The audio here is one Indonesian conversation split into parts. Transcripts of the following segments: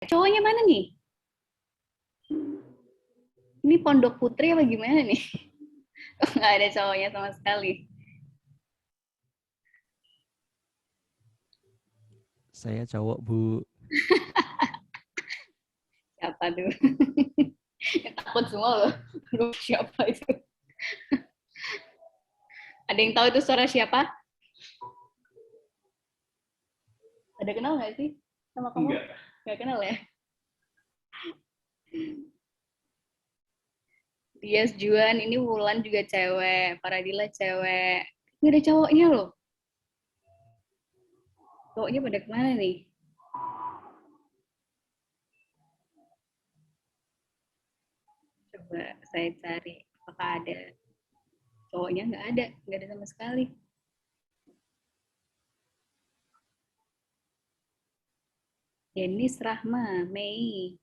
Cowoknya mana nih? Ini Pondok Putri apa gimana nih? Oh, nggak ada cowoknya sama sekali. Saya cowok, Bu. Siapa tuh? Takut semua loh. Aduh, siapa itu? Ada yang tahu itu suara siapa? Ada kenal nggak sih sama kamu? Nggak kenal ya? Dias Juan, ini Wulan juga cewek, Paradila cewek. Ini ada cowoknya loh. Cowoknya pada kemana nih? Coba saya cari. Apakah ada? Cowoknya nggak ada sama sekali. Denis Rahma, Mei.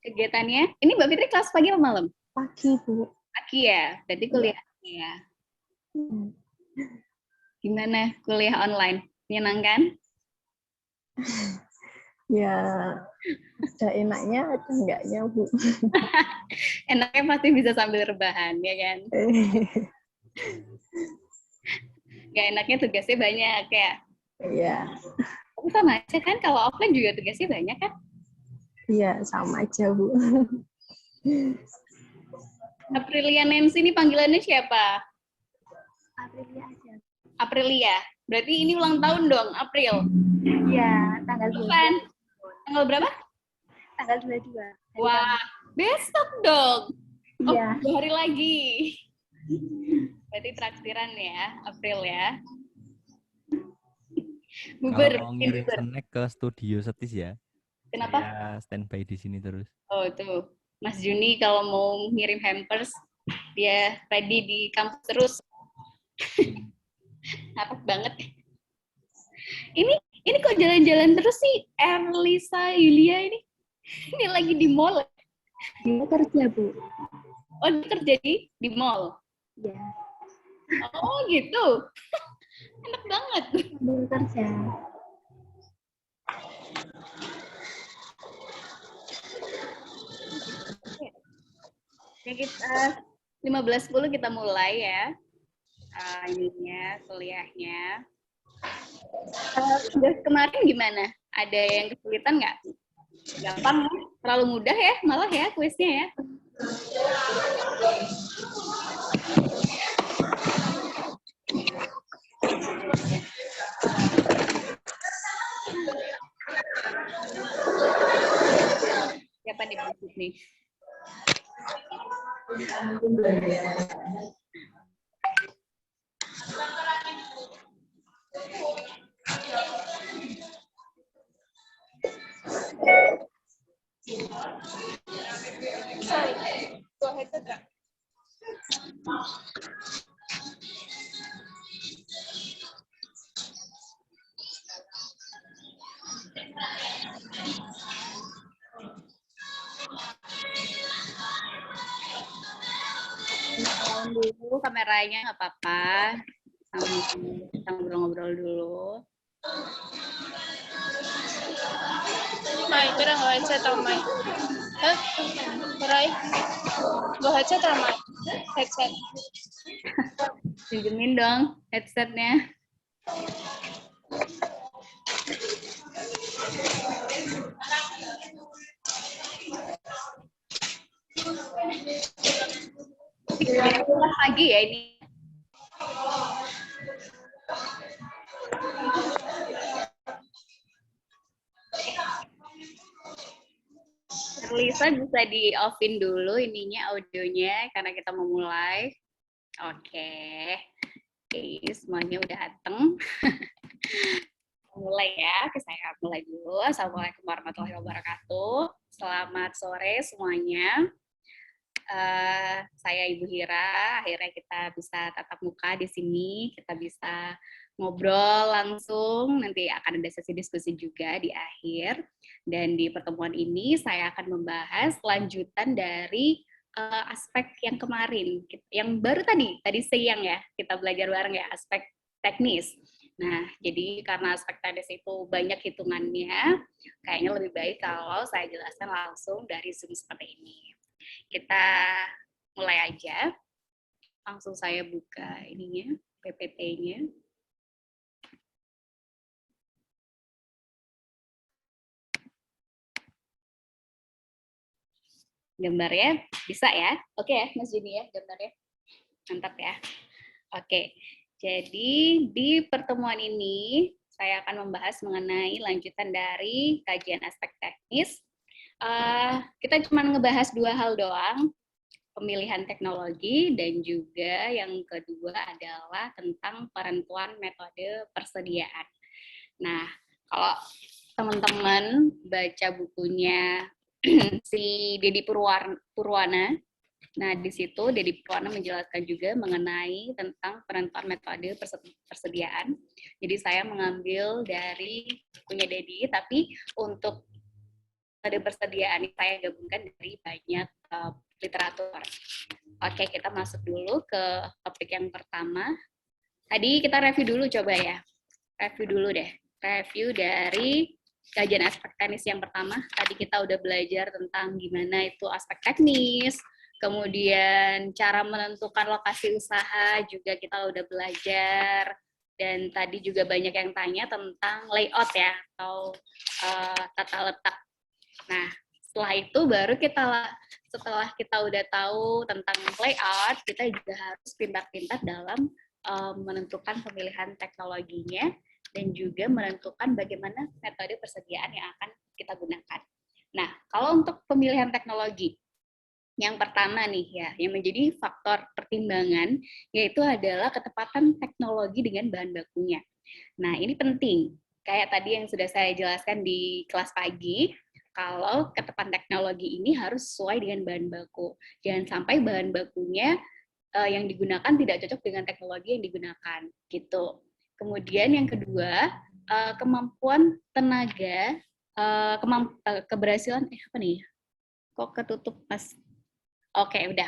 Kegiatannya, ini Mbak Fitri kelas pagi apa malam? Pagi, Bu. Pagi ya, berarti kuliahnya ya. Gimana kuliah online? Menyenangkan? Ya, ada enaknya, ada enggaknya, Bu. Enaknya pasti bisa sambil rebahan, ya kan? Gak enaknya tugasnya banyak ya. Iya. Tapi sama aja kan, kalau offline juga tugasnya banyak kan? Iya, sama aja, Bu. Aprilia Nancy ini panggilannya siapa? Aprilia aja. Aprilia. Berarti ini ulang tahun dong, April. Iya, tanggal 22. Kapan? Tanggal berapa? Tanggal 22. Wah, besok dong. Oh, Iya. 2 hari lagi. Berarti traktiran ya, April ya. Buber. Kalau mau ngirim snack ke studio Setis ya. Kenapa? Saya standby di sini terus. Oh, tuh. Mas Juni kalau mau ngirim hampers, dia ready di kampus terus. Harap banget. Ini kok jalan-jalan terus sih, Erlisa Yulia ini? Ini lagi di mall. Dia kerja, Bu. Oh, dia kerja di mall? Iya. Oh, gitu. Enak banget. Sambil kerja. Ya, kita 15.10 kita mulai ya. Ininya, kuliahnya. Tugas kemarin gimana? Ada yang kesulitan nggak? Gampang ya? Terlalu mudah ya malah ya kuisnya ya? Siapa nih berisik nih? Sorry, go ahead, Sandra. Dulu kameranya nggak apa-apa, kita ngobrol-ngobrol dulu. Mai, kira nggak headset atau Mai? Hah? Rai? Nggak headset atau Mai? Headset. Pinjemin dong headsetnya. Pagi ya ini. Lisa bisa di-off-in dulu ininya audionya karena kita mau mulai. Oke, semuanya udah datang. Mulai ya, saya mulai dulu. Assalamualaikum warahmatullahi wabarakatuh. Selamat sore semuanya. Saya Ibu Hira. Akhirnya kita bisa tatap muka di sini. Kita bisa ngobrol langsung. Nanti akan ada sesi diskusi juga di akhir. Dan di pertemuan ini saya akan membahas lanjutan dari aspek yang kemarin, yang baru tadi siang ya, kita belajar bareng ya, aspek teknis. Nah, jadi karena aspek teknis itu banyak hitungannya, kayaknya lebih baik kalau saya jelaskan langsung dari Zoom seperti ini. Kita mulai aja. Langsung saya buka ininya, PPT-nya. Gambarnya bisa ya? Oke ya, Mas Juni ya, gambarnya. Mantap ya. Oke, jadi di pertemuan ini saya akan membahas mengenai lanjutan dari kajian aspek teknis. Kita cuma ngebahas 2 hal doang, pemilihan teknologi, dan juga yang kedua adalah tentang penentuan metode persediaan. Nah, kalau teman-teman baca bukunya si Dedi Purwana, nah di situ Dedi Purwana menjelaskan juga mengenai tentang penentuan metode persediaan. Jadi saya mengambil dari bukunya Dedi, tapi untuk metode persediaan ini saya gabungkan dari banyak literatur. Oke, kita masuk dulu ke topik yang pertama. Tadi kita review dulu coba ya. Review dulu deh. Review dari kajian aspek teknis yang pertama. Tadi kita udah belajar tentang gimana itu aspek teknis, kemudian cara menentukan lokasi usaha juga kita udah belajar, dan tadi juga banyak yang tanya tentang layout ya, atau tata letak. Nah, setelah itu baru setelah kita udah tahu tentang layout, kita juga harus pintar-pintar dalam menentukan pemilihan teknologinya, dan juga menentukan bagaimana metode persediaan yang akan kita gunakan. Nah, kalau untuk pemilihan teknologi, yang pertama nih ya, yang menjadi faktor pertimbangan, yaitu adalah ketepatan teknologi dengan bahan bakunya. Nah, ini penting. Kayak tadi yang sudah saya jelaskan di kelas pagi, kalau ketepatan teknologi ini harus sesuai dengan bahan baku. Jangan sampai bahan bakunya yang digunakan tidak cocok dengan teknologi yang digunakan, gitu. Kemudian yang kedua, kemampuan tenaga, keberhasilan, apa nih? Kok ketutup, Mas? Oke, udah.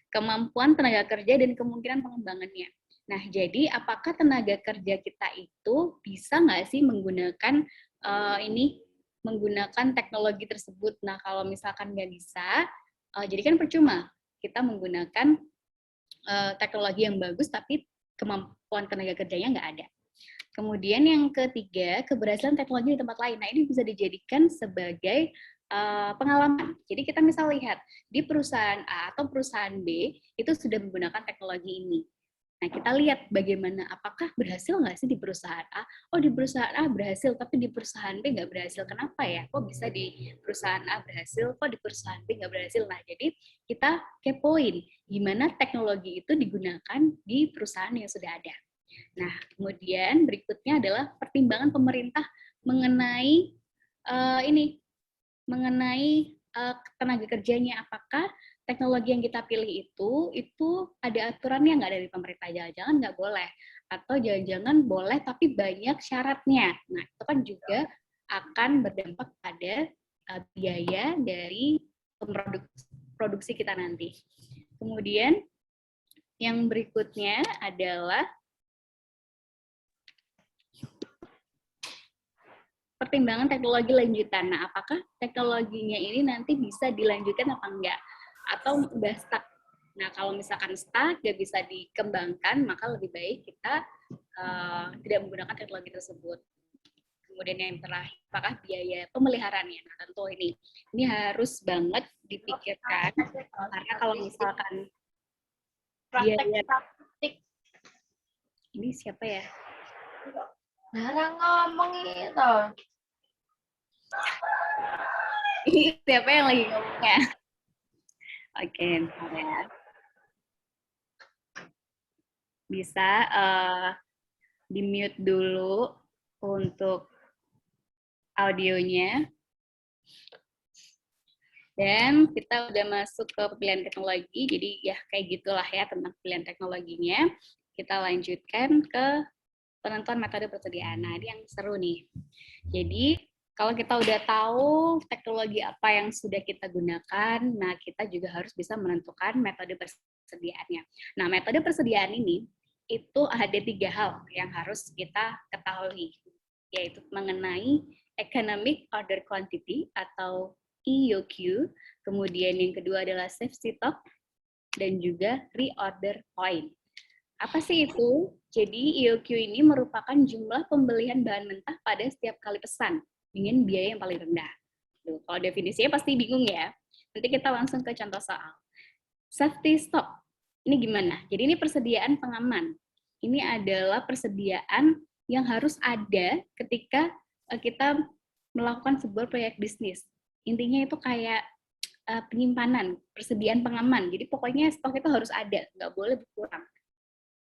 Kemampuan tenaga kerja dan kemungkinan pengembangannya. Nah, jadi apakah tenaga kerja kita itu bisa nggak sih menggunakan menggunakan teknologi tersebut? Nah, kalau misalkan nggak bisa, jadi kan percuma kita menggunakan teknologi yang bagus, tapi kemampuan tenaga kerjanya nggak ada. Kemudian yang ketiga, keberhasilan teknologi di tempat lain. Nah, ini bisa dijadikan sebagai pengalaman. Jadi kita misal lihat di perusahaan A atau perusahaan B itu sudah menggunakan teknologi ini. Nah, kita lihat bagaimana, apakah berhasil nggak sih di perusahaan A? Oh, di perusahaan A berhasil, tapi di perusahaan B nggak berhasil. Kenapa ya? Kok bisa di perusahaan A berhasil, kok di perusahaan B nggak berhasil? Nah, jadi kita kepoin gimana teknologi itu digunakan di perusahaan yang sudah ada. Nah, kemudian berikutnya adalah pertimbangan pemerintah mengenai tenaga kerjanya. Apakah teknologi yang kita pilih itu ada aturannya nggak dari pemerintah? Jangan-jangan nggak boleh, atau jangan-jangan boleh tapi banyak syaratnya. Nah, itu kan juga akan berdampak pada biaya dari produksi kita nanti. Kemudian yang berikutnya adalah pertimbangan teknologi lanjutan. Nah, apakah teknologinya ini nanti bisa dilanjutkan apa enggak? Atau udah stuck? Nah, kalau misalkan stuck, nggak bisa dikembangkan, maka lebih baik kita tidak menggunakan teknologi tersebut. Kemudian yang terakhir, apakah biaya pemeliharaannya? Nah, tentu ini harus banget dipikirkan, karena kalau misalkan biaya... Ini siapa ya? Larang ngomong itu. Siapa yang lagi ngomongnya? Oke, bentar ya. Bisa di-mute dulu untuk audionya. Dan kita udah masuk ke pilihan teknologi, jadi ya kayak gitulah ya tentang pilihan teknologinya. Kita lanjutkan ke penentuan metode persediaan. Nah, ini yang seru nih. Jadi, Kalau kita udah tahu teknologi apa yang sudah kita gunakan, nah kita juga harus bisa menentukan metode persediaannya. Nah, metode persediaan ini itu ada 3 hal yang harus kita ketahui, yaitu mengenai economic order quantity atau EOQ, kemudian yang kedua adalah safety stock, dan juga reorder point. Apa sih itu? Jadi EOQ ini merupakan jumlah pembelian bahan mentah pada setiap kali pesan dengan biaya yang paling rendah. Tuh, kalau definisinya pasti bingung ya. Nanti kita langsung ke contoh soal. Safety stock, ini gimana? Jadi ini persediaan pengaman. Ini adalah persediaan yang harus ada ketika kita melakukan sebuah proyek bisnis. Intinya itu kayak penyimpanan, persediaan pengaman. Jadi pokoknya stok itu harus ada, nggak boleh berkurang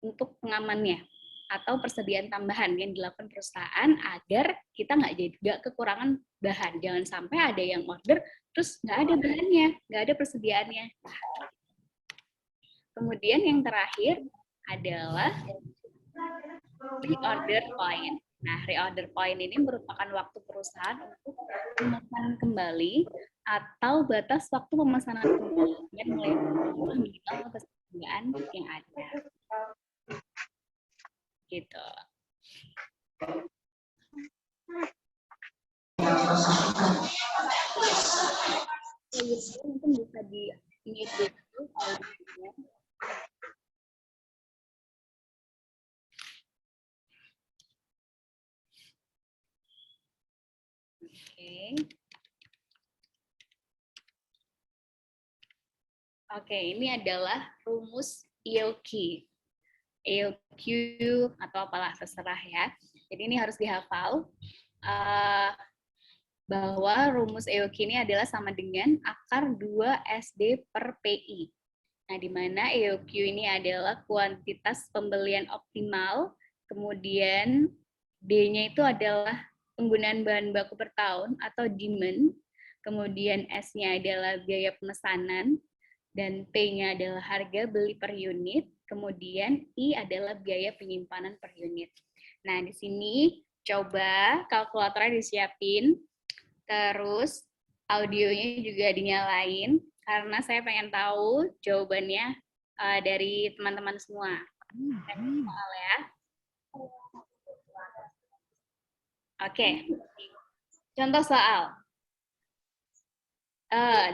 untuk pengamannya. Atau persediaan tambahan yang dilakukan perusahaan agar kita nggak kekurangan bahan. Jangan sampai ada yang order, terus nggak ada bahannya, nggak ada persediaannya. Kemudian yang terakhir adalah reorder point. Nah, reorder point ini merupakan waktu perusahaan untuk memesan kembali atau batas waktu pemesanan kembali yang mulai minimal persediaan yang ada. Gitu. Mungkin bisa di-mute dulu audionya. Oke, ini adalah rumus EOQ. EOQ atau apalah terserah ya. Jadi ini harus dihafal bahwa rumus EOQ ini adalah sama dengan akar 2 SD per PI. Nah, di mana EOQ ini adalah kuantitas pembelian optimal, kemudian D-nya itu adalah penggunaan bahan baku per tahun atau demand, kemudian S-nya adalah biaya pemesanan, dan P-nya adalah harga beli per unit, kemudian I adalah biaya penyimpanan per unit. Nah, di sini coba kalkulatornya disiapin, terus audionya juga dinyalain, karena saya pengen tahu jawabannya dari teman-teman semua. Soal ya. Oke, contoh soal.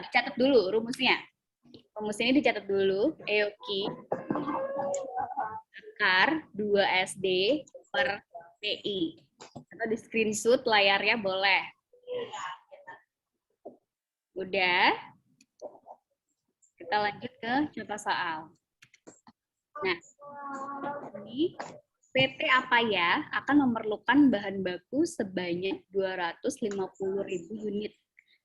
Dicatat dulu rumusnya. Rumus ini dicatat dulu, EOQ akar 2 SD per PI. Atau di screenshot layarnya boleh. Udah? Kita lanjut ke contoh soal. Nah, ini PT apa ya akan memerlukan bahan baku sebanyak 250.000 unit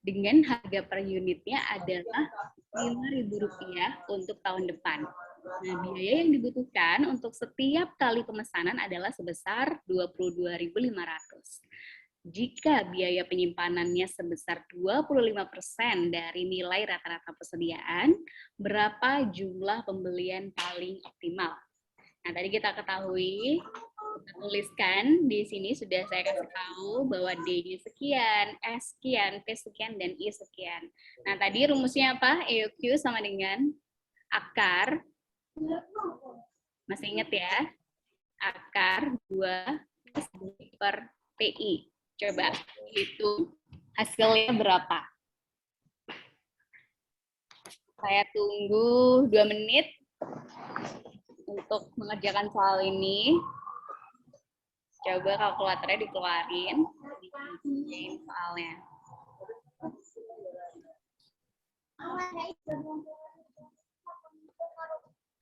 dengan harga per unitnya adalah Rp5.000 untuk tahun depan. Nah, biaya yang dibutuhkan untuk setiap kali pemesanan adalah sebesar 22.500. Jika biaya penyimpanannya sebesar 25% dari nilai rata-rata persediaan, berapa jumlah pembelian paling optimal? Nah, tadi kita ketahui, kita tuliskan di sini sudah saya kasih tahu bahwa D-nya sekian, S sekian, P sekian, dan I sekian. Nah, tadi rumusnya apa? EOQ sama dengan akar, masih ingat ya? Akar 2 SD per PI. Coba hitung hasilnya berapa. Saya tunggu 2 menit untuk mengerjakan soal ini. Coba kalkulatornya dikeluarin, dikerjain soalnya.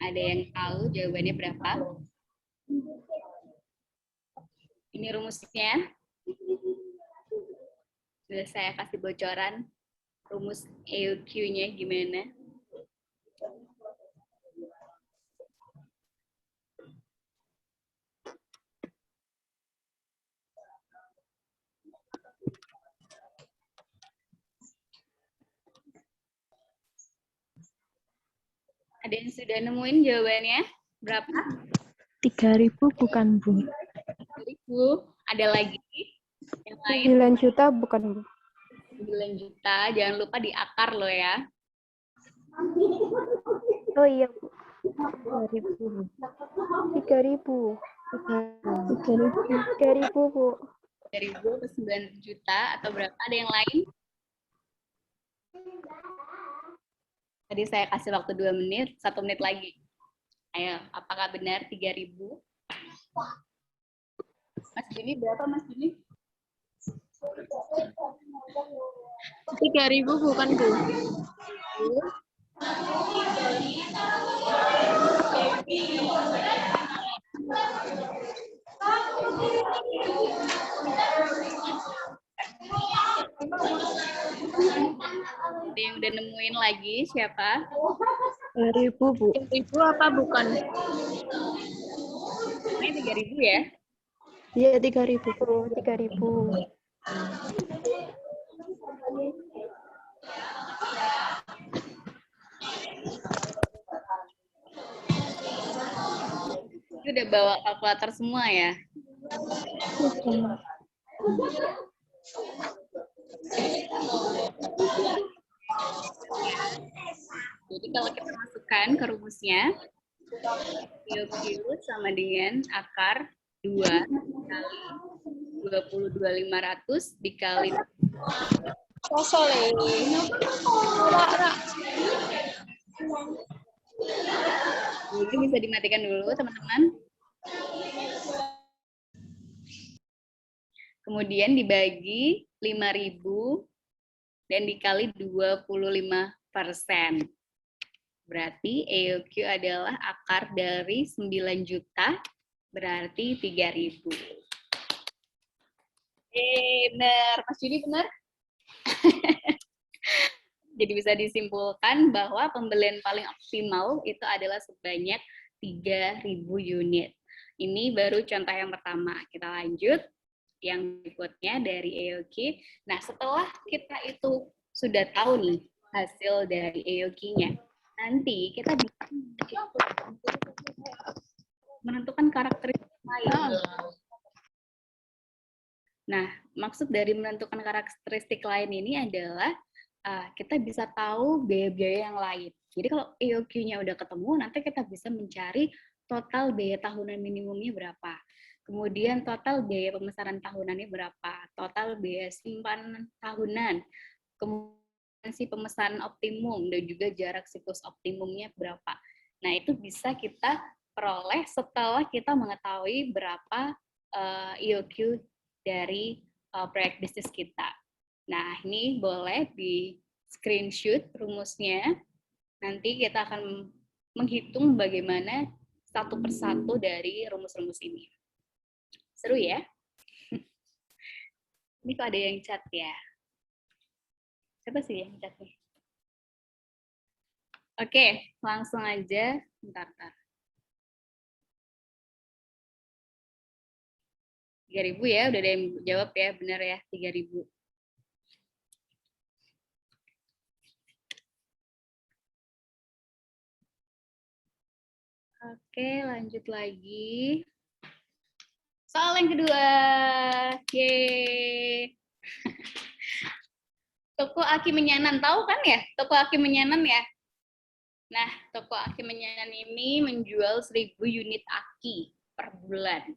Ada yang tahu jawabannya berapa? Ini rumusnya. Sudah saya kasih bocoran rumus EOQ-nya gimana. Ada yang sudah nemuin jawabannya? Berapa? 3.000 bukan, Bu. 3.000. Ada lagi yang lain 9 juta bukan, Bu? 9 juta, jangan lupa diakar loh ya. Oh iya, Bu. 3.000. 3.000. 3.000, Bu. 3.000 ke 9 juta atau berapa? Ada yang lain? Tadi saya kasih waktu 2 menit, 1 menit lagi. Ayo, apakah benar 3.000? Mas Juni berapa, Mas Juni? 3.000 bukan, Bu? Ada yang udah nemuin lagi siapa? 3.000, Bu. 3.000 apa bukan? Ini 3.000 ya? Iya, 3.000, Bu. 3.000. Ini udah bawa kalkulator semua ya? Jadi kalau kita masukkan ke rumusnya, IOQ sama dengan akar 2 kali 22.500 dikali Sosole. Ora. Ini bisa dimatikan dulu, teman-teman. Kemudian dibagi 5.000 dan dikali 25%. Berarti EOQ adalah akar dari 9 juta, berarti 3.000. Benar, Mas Juni benar? Jadi bisa disimpulkan bahwa pembelian paling optimal itu adalah sebanyak 3.000 unit. Ini baru contoh yang pertama. Kita lanjut yang berikutnya dari EOQ. Nah, setelah kita itu sudah tahu nih hasil dari EOQ-nya, nanti kita bisa menentukan karakteristik lain. Nah, maksud dari menentukan karakteristik lain ini adalah kita bisa tahu biaya-biaya yang lain. Jadi kalau EOQ-nya udah ketemu, nanti kita bisa mencari total biaya tahunan minimumnya berapa. Kemudian total biaya pemesanan tahunannya berapa, total biaya simpanan tahunan, kemudian si pemesanan optimum, dan juga jarak siklus optimumnya berapa. Nah, itu bisa kita peroleh setelah kita mengetahui berapa EOQ dari proyek bisnis kita. Nah, ini boleh di screenshot rumusnya. Nanti kita akan menghitung bagaimana satu persatu dari rumus-rumus ini. Seru ya? Ini kok ada yang chat ya? Siapa sih yang chat nih? Oke, langsung aja. Bentar. 3.000 ya, udah ada yang jawab ya, benar ya, 3.000. Oke, lanjut lagi. Soal yang kedua. Yeay. Toko Aki Menyanan, tahu kan ya? Toko Aki Menyanan ya? Nah, Toko Aki Menyanan ini menjual 1.000 unit aki per bulan.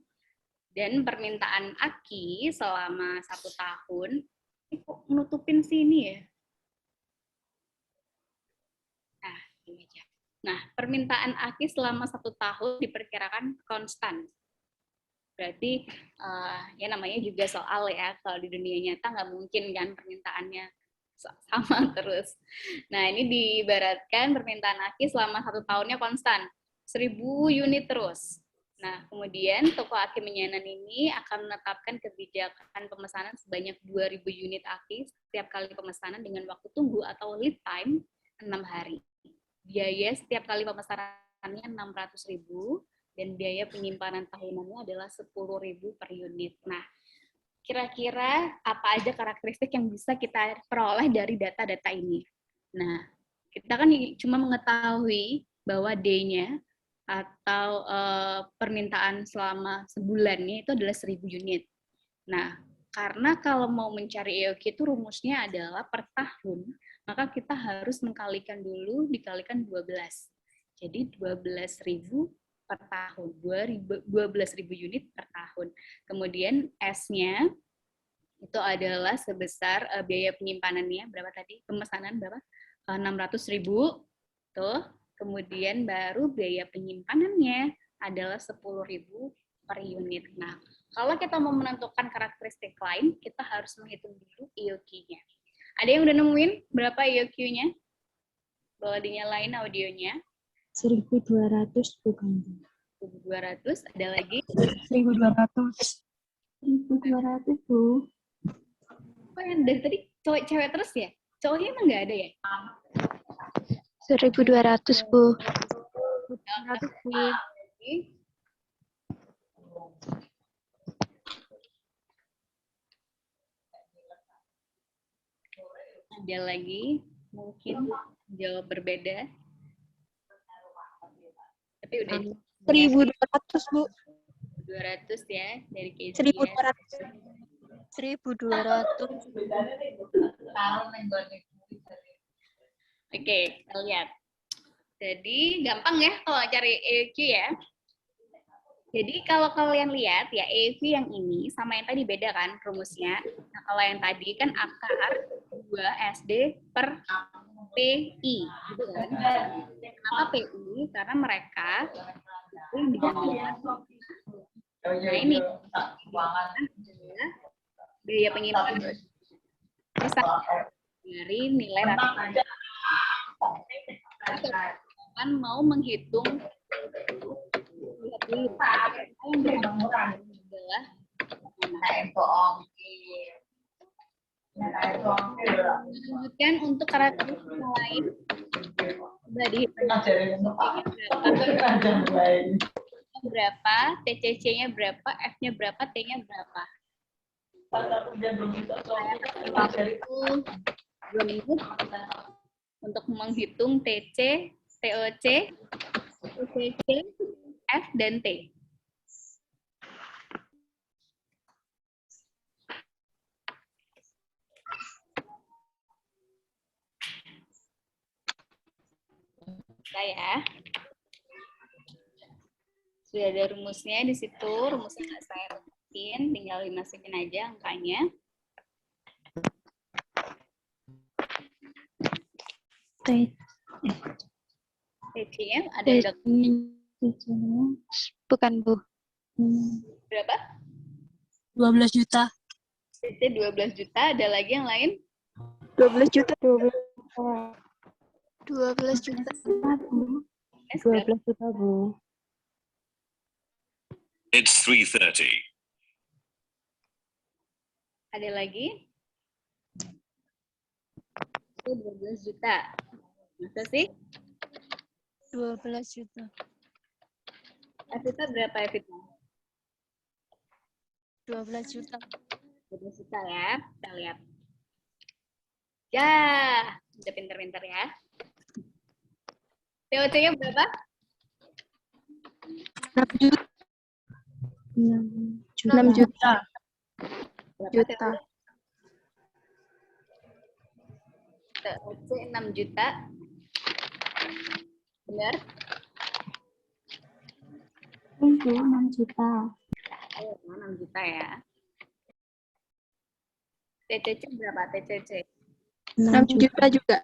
Dan permintaan aki selama 1 tahun, ini kok nutupin sini ya? Nah, ini aja. Nah, permintaan aki selama 1 tahun diperkirakan konstan. Berarti ya namanya juga soal ya, kalau di dunia nyata nggak mungkin kan permintaannya sama terus. Nah, ini diibaratkan permintaan aki selama 1 tahunnya konstan, 1.000 unit terus. Nah, kemudian Toko Aki Menyanan ini akan menetapkan kebijakan pemesanan sebanyak 2.000 unit aki setiap kali pemesanan dengan waktu tunggu atau lead time 6 hari. Biaya setiap kali pemesanannya 600.000 dan biaya penyimpanan tahunannya adalah 10.000 per unit. Nah, kira-kira apa aja karakteristik yang bisa kita peroleh dari data-data ini? Nah, kita kan cuma mengetahui bahwa D-nya atau permintaan selama sebulannya itu adalah 1.000 unit. Nah, Karena kalau mau mencari EOQ itu rumusnya adalah per tahun, maka kita harus mengkalikan dulu, dikalikan 12. Jadi 12.000 per tahun, 12.000 unit per tahun. Kemudian S-nya itu adalah sebesar biaya penyimpanannya, berapa tadi? Pemesanan berapa? 600.000. Tuh. Kemudian baru biaya penyimpanannya adalah 10.000 per unit. Nah, kalau kita mau menentukan karakteristik lain, kita harus menghitung dulu EOQ-nya. Ada yang udah nemuin berapa EOQ-nya? Boleh dinyalain audionya. 1.200 bukan? 1.200, ada lagi? 1.200. 1.200, Bu. Kok yang dari tadi cewek terus ya? Cowoknya emang nggak ada ya? 1.200, Bu. 1.200, Bu. Ada lagi mungkin jawab berbeda. Tapi udah 1.200, Bu. 200 ya dari KZ. 1.200. 1.200. Oke, kita lihat. Jadi gampang ya kalau cari EOQ ya. Jadi kalau kalian lihat ya EOQ yang ini sama yang tadi beda kan rumusnya. Nah kalau yang tadi kan akar 2 SD per PI. Gitu kan? Kenapa PI? Karena mereka itu yang digabungkan. Nah ini biaya penyimpanan dari nilai rata. Kan mau menghitung adalah lanjutkan untuk karakteristik lain. Sudah dihitung berapa, TCC-nya berapa, F-nya berapa, T-nya berapa. Saya itu 2 menit untuk menghitung TC, TOC, TCC, F, dan T. Ya. Sudah ada rumusnya di situ, rumusnya nggak saya rumusin, tinggal dimasukin aja angkanya. TC-nya ada Bukan, Bu. berapa? 12 juta. TC 12 juta, ada lagi yang lain? 12 juta. 12 juta, Bu. S 12 juta, Bu. It's 3:30. Ada lagi? Itu 12 juta. Masa sih? 12 juta. Evita berapa, Evita? 12 juta. 12 juta ya, kita lihat. Ya, udah pinter-pinter ya. TOC-nya berapa? 6 juta. 6 juta. Berapa TOC 6 juta. Benar? 6 juta. Oh, 6 juta ya. TCC berapa? TCC? 6 juta juga.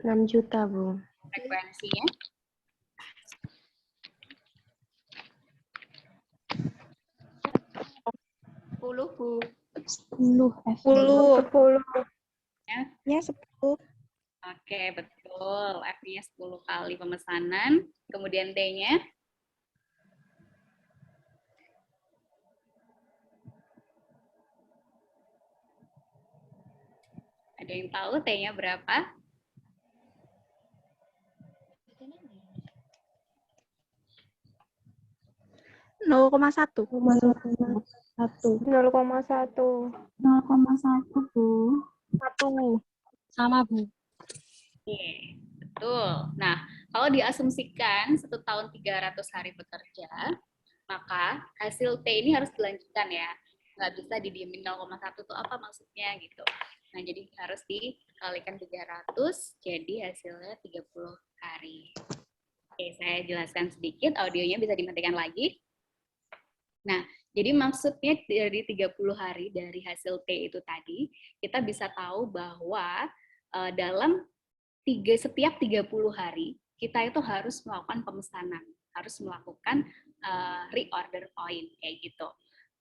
6 juta, Bu. Frekuensinya? Bu. 10. 10. Ya, 10. Oke, betul. F-nya 10 kali pemesanan. Kemudian T-nya? Ada yang tahu T-nya berapa? Nol koma satu. 0,1. 0,1, Bu. 1. Sama, Bu. Oke, betul. Nah, kalau diasumsikan 1 tahun 300 hari bekerja, maka hasil T ini harus dilanjutkan ya. Nggak bisa didiemin 0,1 itu apa maksudnya gitu. Nah, jadi harus dikalikan 300, jadi hasilnya 30 hari. Oke, saya jelaskan sedikit, audionya bisa dimatikan lagi. Nah, jadi maksudnya dari 30 hari dari hasil T itu tadi, kita bisa tahu bahwa dalam setiap 30 hari, kita itu harus melakukan pemesanan, harus melakukan reorder point, kayak gitu.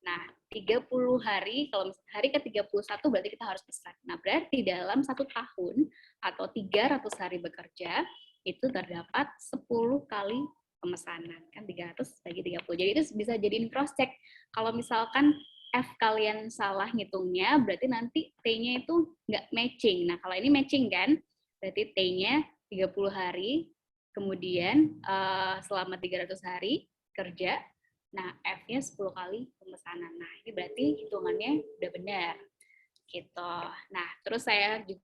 Nah, 30 hari, kalau hari ke-31 berarti kita harus pesan. Nah, berarti dalam 1 tahun atau 300 hari bekerja, itu terdapat 10 kali pemesanan. Kan 300 bagi 30. Jadi itu bisa jadiin cross check. Kalau misalkan F kalian salah ngitungnya, berarti nanti T-nya itu nggak matching. Nah, kalau ini matching kan, berarti T-nya 30 hari, kemudian selama 300 hari kerja, nah F-nya 10 kali pemesanan. Nah, ini berarti hitungannya udah benar. Gitu. Nah, terus saya juga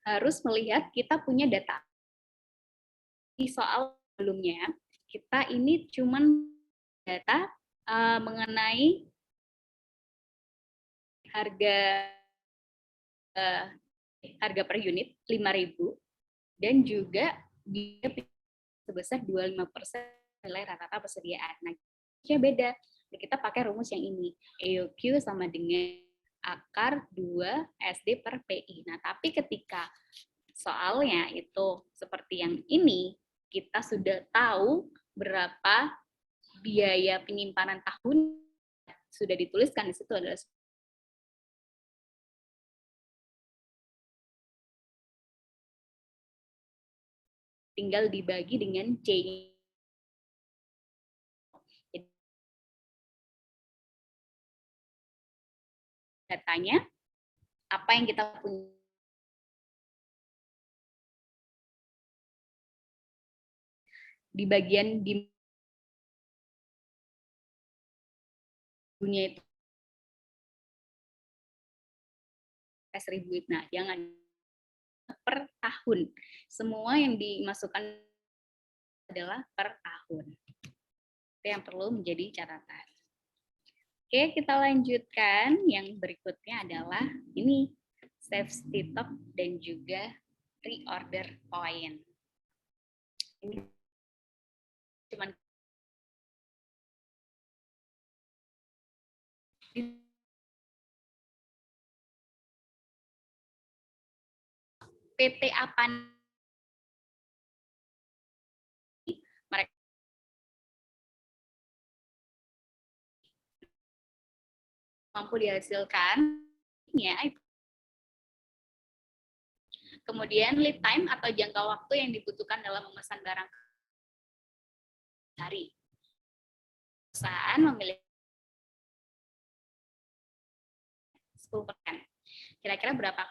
harus melihat kita punya data. Di soal sebelumnya, kita ini cuman data mengenai harga per unit 5.000 dan juga dia sebesar 25% nilai rata-rata persediaan. Nah, ini beda. Kita pakai rumus yang ini. EOQ sama dengan akar 2 SD per PI. Nah, tapi ketika soalnya itu seperti yang ini, kita sudah tahu berapa biaya penyimpanan tahun sudah dituliskan di situ adalah tinggal dibagi dengan C. Datanya, apa yang kita punya di bagian di dunia itu 1.000. Nah, jangan per tahun. Semua yang dimasukkan adalah per tahun. Itu yang perlu menjadi catatan. Oke, kita lanjutkan. Yang berikutnya adalah ini, safety stock dan juga reorder point. Ini cuman PT apa mereka mampu dihasilkan ya. Kemudian lead time atau jangka waktu yang dibutuhkan dalam memesan barang hari. Perusahaan memiliki 10%. Kira-kira berapa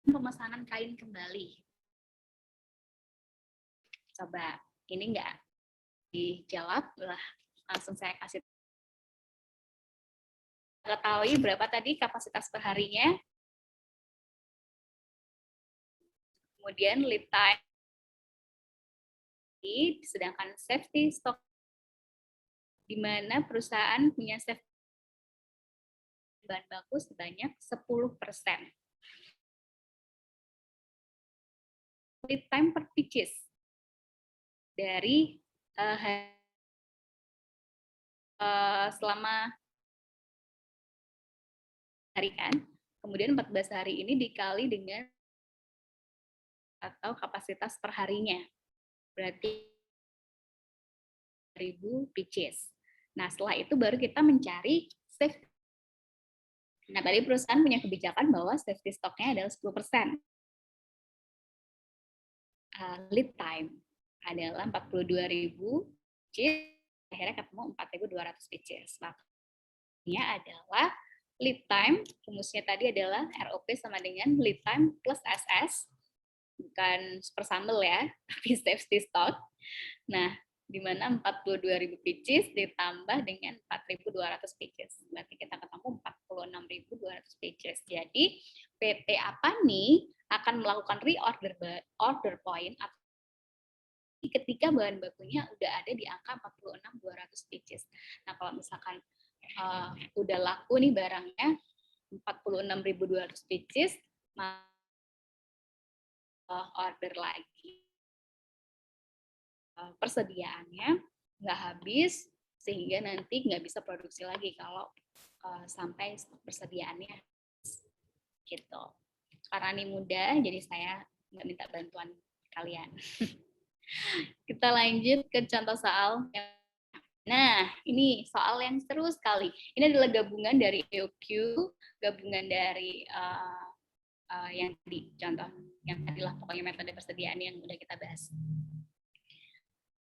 pemesanan kain kembali? Coba, ini enggak dijawab, langsung saya kasih. Ketahui berapa tadi kapasitas perharinya? Kemudian lead time, sedangkan safety stock, di mana perusahaan punya safety bahan baku sebanyak 10%. Lead time per pieces dari selama hari kan, kemudian 14 hari ini dikali dengan atau kapasitas perharinya, berarti 1.000 pieces. Nah, setelah itu baru kita mencari safety. Nah, tadi perusahaan punya kebijakan bahwa safety stock-nya adalah 10%. Lead time adalah 42.000 pieces, akhirnya ketemu 4.200 pieces. Makanya adalah lead time, rumusnya tadi adalah ROP sama dengan lead time plus SS, bukan super sambel ya, tapi safety stock. Nah, di mana 42.000 pieces ditambah dengan 4.200 pieces. Berarti kita ketemu 46.200 pieces. Jadi, PT apa nih akan melakukan order point ketika bahan bakunya udah ada di angka 46.200 pieces. Nah, kalau misalkan udah laku nih barangnya 46.200 pieces, order lagi. Persediaannya nggak habis, sehingga nanti nggak bisa produksi lagi kalau sampai persediaannya gitu. Karena ini mudah, jadi saya nggak minta bantuan kalian. Kita lanjut ke contoh soal. Nah, ini soal yang seru sekali. Ini adalah gabungan dari EOQ, gabungan dari yang tadi, contoh. Yang tadilah pokoknya metode persediaan yang udah kita bahas.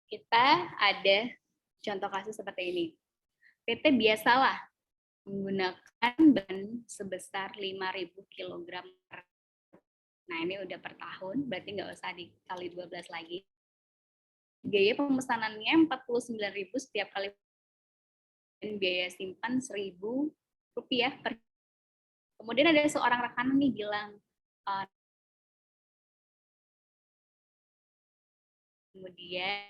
Kita ada contoh kasus seperti ini. PT biasalah menggunakan bahan sebesar 5.000 kg. Nah, ini udah per tahun, berarti nggak usah dikali 12 lagi. Biaya pemesanannya 49.000 setiap kali, dan biaya simpan 1.000 rupiah per. Kemudian ada seorang rekan nih bilang, kemudian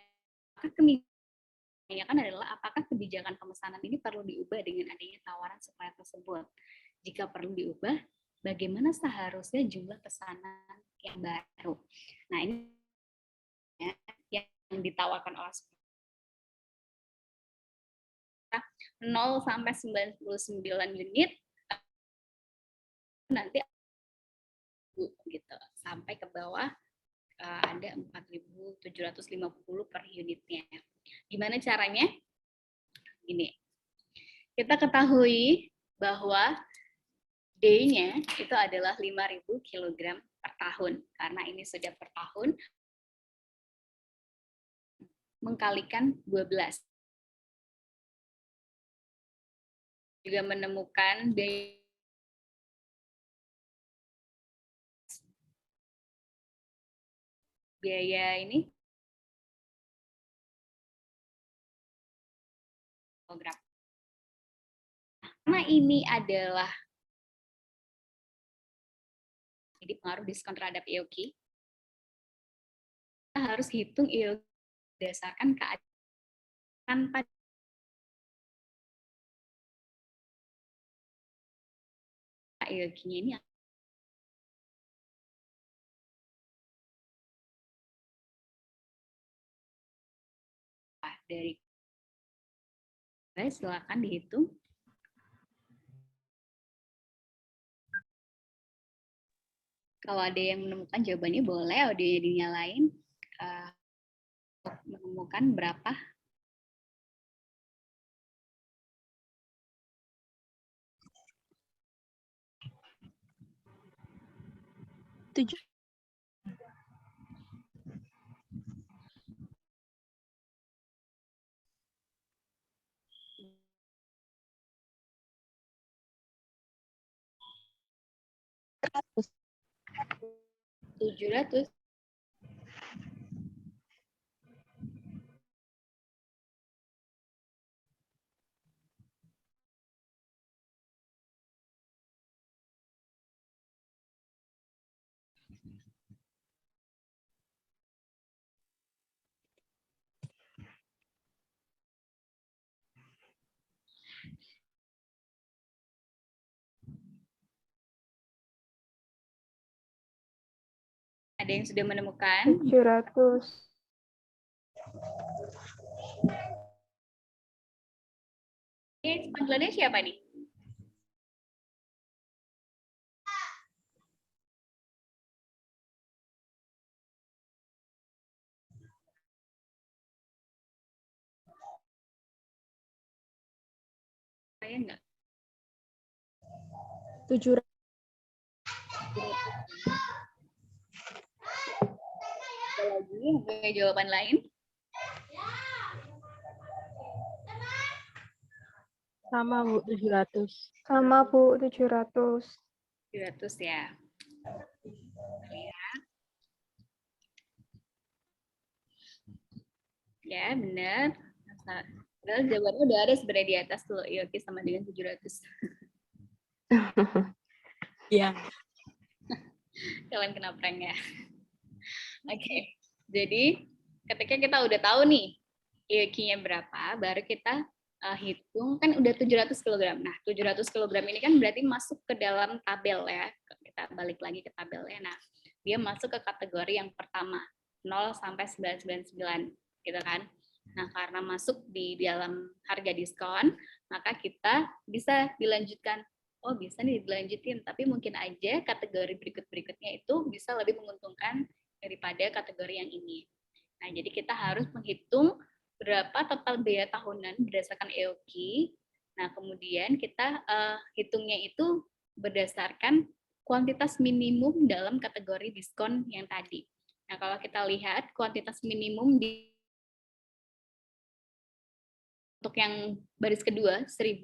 kebijakan adalah apakah kebijakan pemesanan ini perlu diubah dengan adanya tawaran supplier tersebut. Jika perlu diubah, bagaimana seharusnya jumlah pesanan yang baru. Nah, ini yang ditawarkan oleh 0 sampai 99 unit, nanti gitu sampai ke bawah ada 4.750 per unitnya. Gimana caranya? Gini, kita ketahui bahwa D-nya itu adalah 5.000 kg per tahun. Karena ini sudah per tahun, mengkalikan 12. Juga menemukan biaya ini program. Karena ini adalah jadi pengaruh diskon terhadap EOQ, kita harus hitung EOQ berdasarkan keadaan pada EOQ-nya ini dari silakan dihitung. Kalau ada yang menemukan jawabannya boleh audionya dinyalain. Menemukan berapa? Tujuh. $700. Ada yang sudah menemukan? 700. Ini panggilannya siapa nih? Saya enggak. 700. Ada lagi yang punya jawaban lain? Sama Bu, 700. Sama Bu, 700. 700 ya. Ya, benar. Padahal jawabannya udah ada sebenarnya di atas tuh. Yoki sama dengan 700. Iya. Kalian kena prank ya. Oke. Jadi ketika kita udah tahu nih EOQ-nya berapa, baru kita hitung, kan udah 700 kg. Nah, 700 kg ini kan berarti masuk ke dalam tabel ya. Kita balik lagi ke tabelnya. Nah, dia masuk ke kategori yang pertama, 0 sampai 999 gitu kan. Nah, karena masuk di dalam harga diskon, maka kita bisa dilanjutkan. Oh, bisa nih dilanjutin, tapi mungkin aja kategori berikut-berikutnya itu bisa lebih menguntungkan daripada kategori yang ini. Nah, jadi kita harus menghitung berapa total biaya tahunan berdasarkan EOQ. Nah, kemudian kita hitungnya itu berdasarkan kuantitas minimum dalam kategori diskon yang tadi. Nah, kalau kita lihat kuantitas minimum untuk yang baris kedua 1000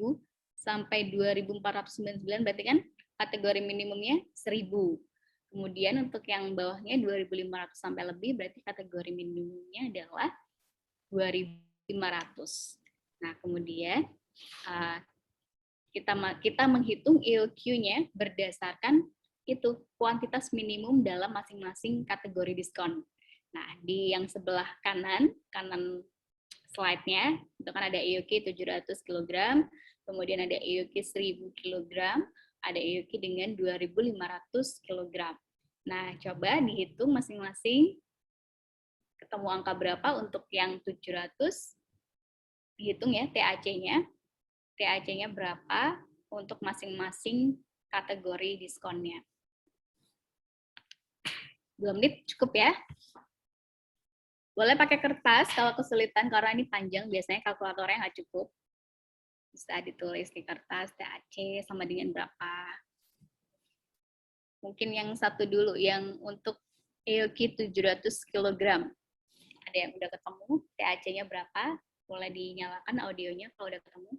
sampai 2499 berarti kan kategori minimumnya 1000. Kemudian untuk yang bawahnya 2500 sampai lebih berarti kategori minimumnya adalah 2500. Nah, kemudian kita menghitung EOQ-nya berdasarkan itu kuantitas minimum dalam masing-masing kategori diskon. Nah, di yang sebelah kanan slide-nya itu kan ada EOQ 700 kg, kemudian ada EOQ 1000 kg, ada EOQ dengan 2500 kg. Nah, coba dihitung masing-masing ketemu angka berapa untuk yang 700, dihitung ya TAC-nya. TAC-nya berapa untuk masing-masing kategori diskonnya. Belum nih, cukup ya. Boleh pakai kertas kalau kesulitan karena ini panjang, biasanya kalkulatornya nggak cukup. Bisa ditulis di kertas TAC sama dengan berapa. Mungkin yang satu dulu, yang untuk EOQ 700 kg. Ada yang udah ketemu, TAC-nya berapa? Boleh dinyalakan audionya kalau udah ketemu.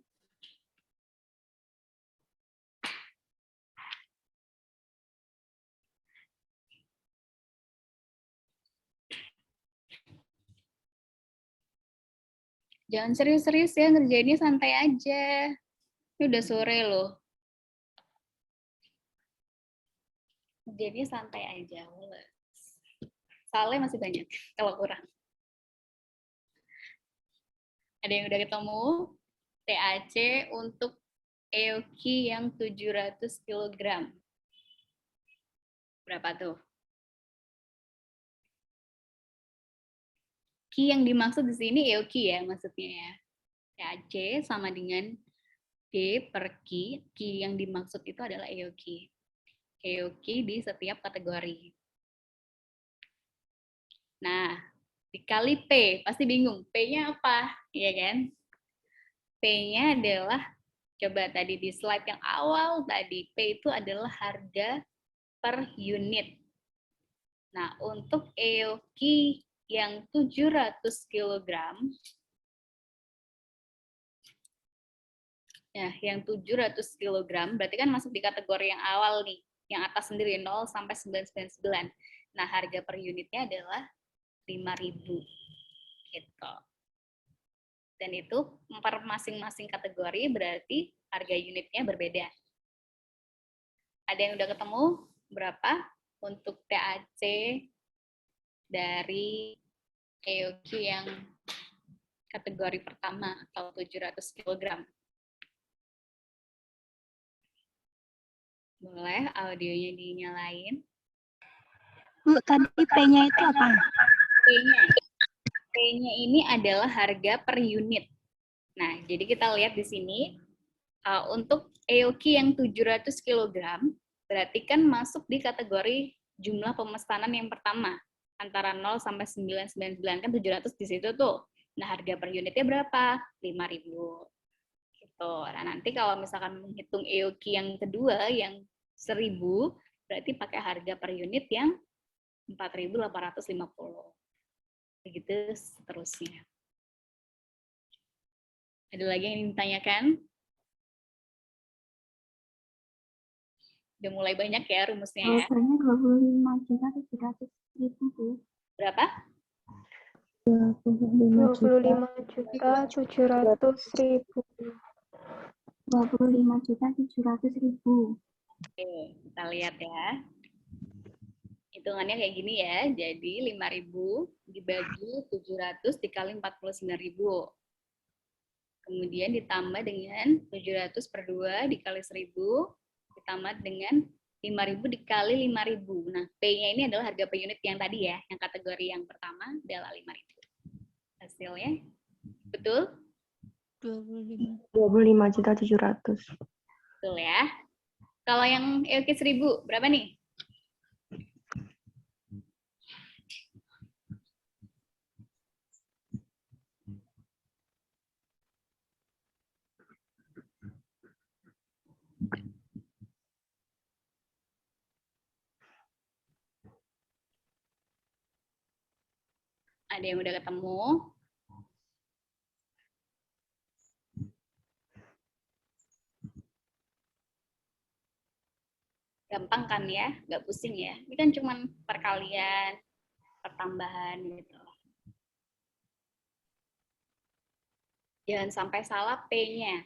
Jangan serius-serius ya, ngerjainnya santai aja. Ini udah sore loh. Ngerjainnya santai aja. Soalnya masih banyak kalau kurang. Ada yang udah ketemu? TAC untuk EOQ yang 700 kg. Berapa tuh? Q yang dimaksud di sini EOQ ya maksudnya ya. TAC sama dengan D per Q. Q yang dimaksud itu adalah EOQ. EOQ di setiap kategori. Nah, dikali P, pasti bingung. P-nya apa? Iya kan? P-nya adalah, coba tadi di slide yang awal tadi, P itu adalah harga per unit. Nah, untuk EOQ yang 700 kg, ya, yang 700 kg, berarti kan masuk di kategori yang awal nih, yang atas sendiri, 0 sampai 999. Nah, harga per unitnya adalah 5.000. Gitu. Dan itu per masing-masing kategori berarti harga unitnya berbeda. Ada yang udah ketemu berapa untuk TAC dari EOQ yang kategori pertama atau 700 kg? Boleh audionya dinyalain. Bu, tadi P-nya itu apa? P-nya ini adalah harga per unit. Nah, jadi kita lihat di sini, untuk EOQ yang 700 kg, berarti kan masuk di kategori jumlah pemesanan yang pertama, antara 0 sampai 999, kan 700 di situ tuh. Nah, harga per unitnya berapa? 5.000. Gitu. Nah, nanti kalau misalkan menghitung EOQ yang kedua, yang 1000, berarti pakai harga per unit yang 4.850. Begitu seterusnya. Ada lagi yang ingin ditanyakan? Udah mulai banyak ya rumusnya ya. Jawabannya 25.700.000, Bu. Berapa? 25.700.000. 25.700.000. Oke, kita lihat ya. Hitungannya kayak gini ya. Jadi 5.000 dibagi 700 dikali 49.000. Kemudian ditambah dengan 700 per 2 dikali 1.000, ditambah dengan 5.000 dikali 5.000. Nah, P-nya ini adalah harga per unit yang tadi ya, yang kategori yang pertama adalah 5.000. Hasilnya, betul? 25.700.000. Betul ya. Kalau yang EOQ 1.000, berapa nih? Ada yang udah ketemu? Gampang kan ya? Nggak pusing ya? Ini kan cuma perkalian, pertambahan gitu. Jangan sampai salah P-nya.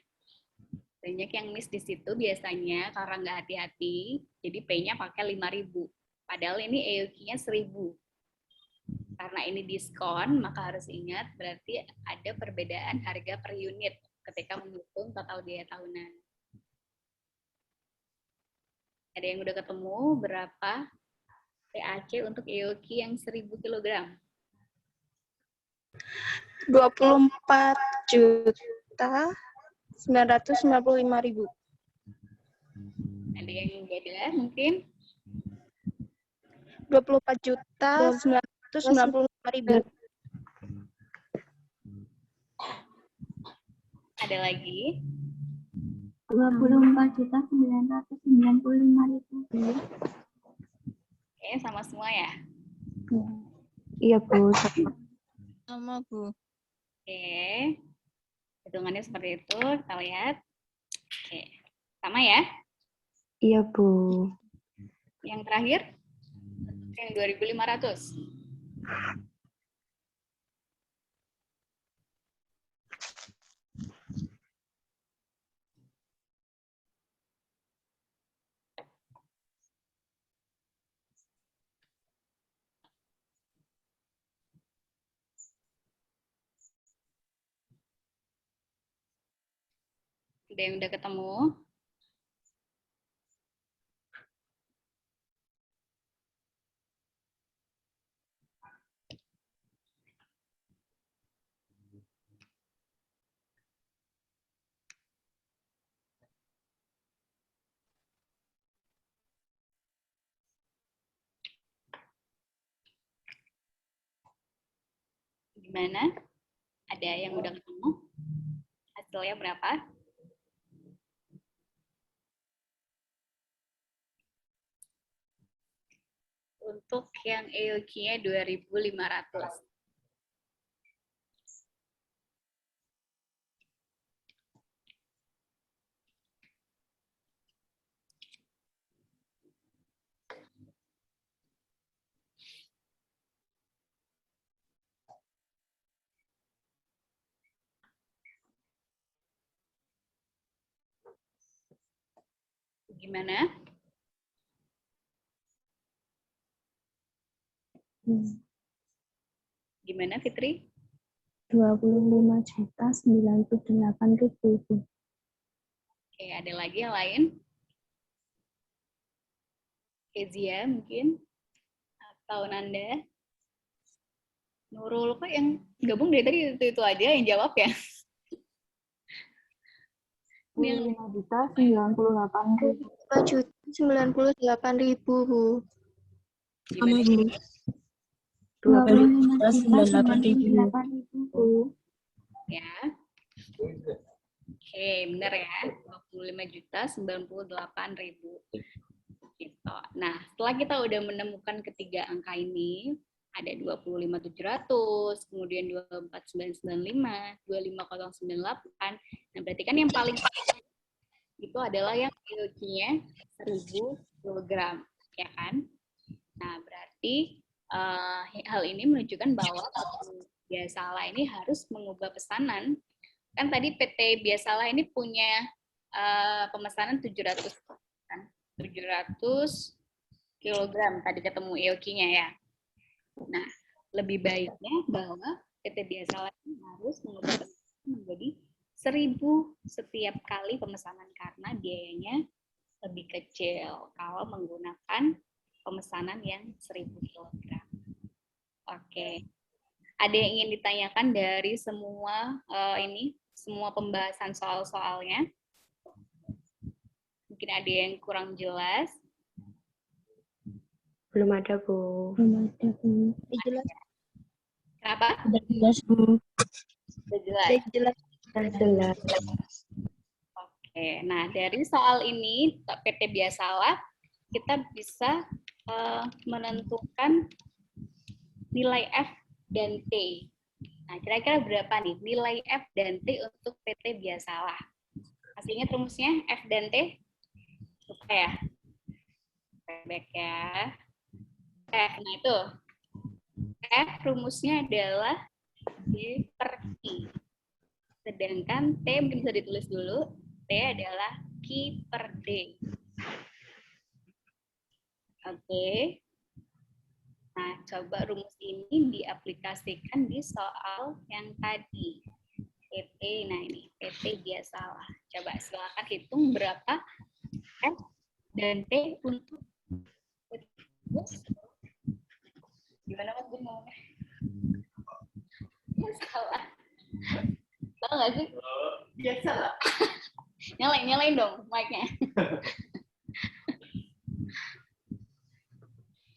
Banyak yang miss di situ biasanya karena nggak hati-hati, jadi P-nya pakai 5.000. Padahal ini EOQ-nya 1.000. Karena ini diskon, maka harus ingat berarti ada perbedaan harga per unit ketika menghitung total biaya tahunan. Ada yang udah ketemu berapa PAC untuk EOQ yang 1.000 kg? 24.995.000. Ada yang beda mungkin? 24.995.000. Ada lagi? 24.995.000. Kayaknya sama semua ya? Iya, Bu. Sama, Bu. Oke. Hitungannya seperti itu, kita lihat. Oke. Sama ya? Iya, Bu. Yang terakhir? Yang 2.500. Ada yang udah ketemu? Gimana? Ada yang udah ketemu? Hasilnya berapa? Untuk yang EOQ-nya 2.500. Gimana? Gimana, Fitri? 25.098.000. Oke, ada lagi yang lain? Kezia mungkin? Atau Nanda? Nurul, kok yang gabung dari tadi itu aja yang jawab ya? 25.098.000. 5.098.000, Bu. Gimana? 25.098.000, Bu. Ya. Oke, benar ya. 25.098.000. Gitu. Nah, setelah kita udah menemukan ketiga angka ini, ada 25.700, kemudian 24.995, 25.098. Nah, berarti kan yang paling itu adalah yang EOQ-nya 1.000 kg, ya kan? Nah, berarti hal ini menunjukkan bahwa Biasalah ini harus mengubah pesanan. Kan tadi PT Biasalah ini punya pemesanan 700 kan? 700 kilogram. Tadi ketemu EOQ-nya ya. Nah, lebih baiknya bahwa PT Biasalah ini harus mengubah pesanan menjadi 1.000 setiap kali pemesanan karena biayanya lebih kecil kalau menggunakan pemesanan yang 1.000 kilogram. Oke. Ada yang ingin ditanyakan dari semua semua pembahasan soal-soalnya? Mungkin ada yang kurang jelas. Belum ada, Bu. Belum ada, Bu. Jelas. Kenapa? Udah jelas, Bu. Sudah jelas. Jelas. Jelas. Oke, nah dari soal ini PT Biasalah kita bisa menentukan nilai F dan T. Nah, kira-kira berapa nih nilai F dan T untuk PT Biasalah? Masih ingat rumusnya F dan T? Lupa ya? Baik ya. F, nah itu. F rumusnya adalah D per Q. Sedangkan T mungkin bisa ditulis dulu. T adalah Q per D. Oke. Nah, coba rumus ini diaplikasikan di soal yang tadi. PT, nah ini PT Biasalah. Coba silakan hitung berapa F dan T untuk gimana Mas Gun ngomongnya? Salah. Tahu nggak sih? Biasalah. Nyalain dong mic-nya.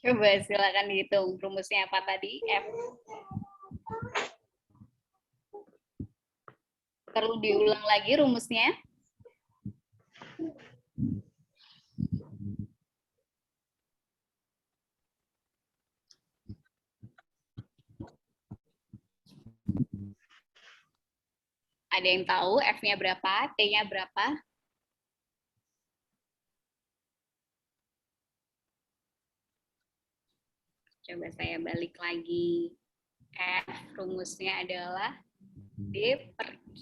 Coba silakan dihitung rumusnya apa tadi? F. Perlu diulang lagi rumusnya? Ada yang tahu F-nya berapa, T-nya berapa? Coba saya balik lagi. F rumusnya adalah D per Q,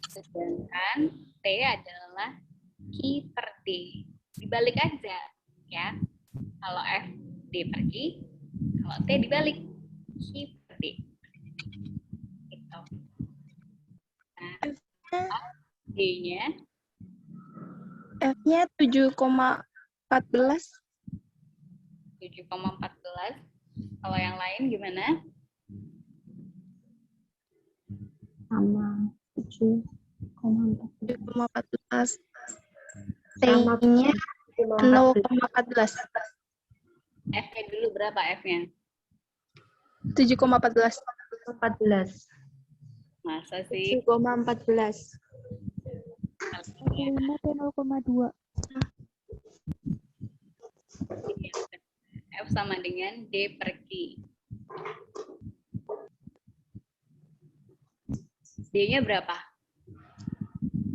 sedangkan T adalah Q per D. Dibalik aja, ya. Kalau F D per Q, kalau T dibalik Q per D. Gitu. Nah, D-nya F-nya 7,14. 7,14. Kalau yang lain gimana? Sama 7,4. 7,14. Sama T-nya 0,14. 0,14. F-nya dulu berapa F-nya? 7,14. 14. Masa sih? 7,14. F-nya 0,2. F sama dengan D per Q. D-nya berapa?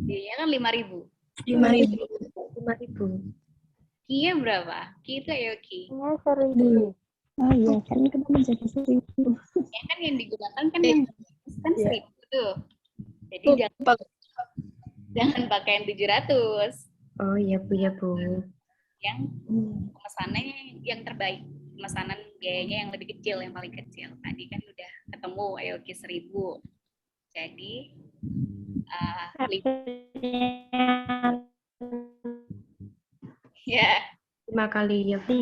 D-nya kan 5.000. 5.000. 5.000. Q-nya berapa? Q itu EOQ. Oh iya, kan kita menjadi 1.000. Ya kan yang digunakan kan yang kan 1.000 tuh. Jadi jangan pakai yang 700. Oh iya, Bu, ya, Bu. Yang pemesanannya yang terbaik. Pemesanan biayanya yang lebih kecil, yang paling kecil. Tadi kan udah ketemu EOQ 1.000. Jadi ya, 5 kali ya, Bu.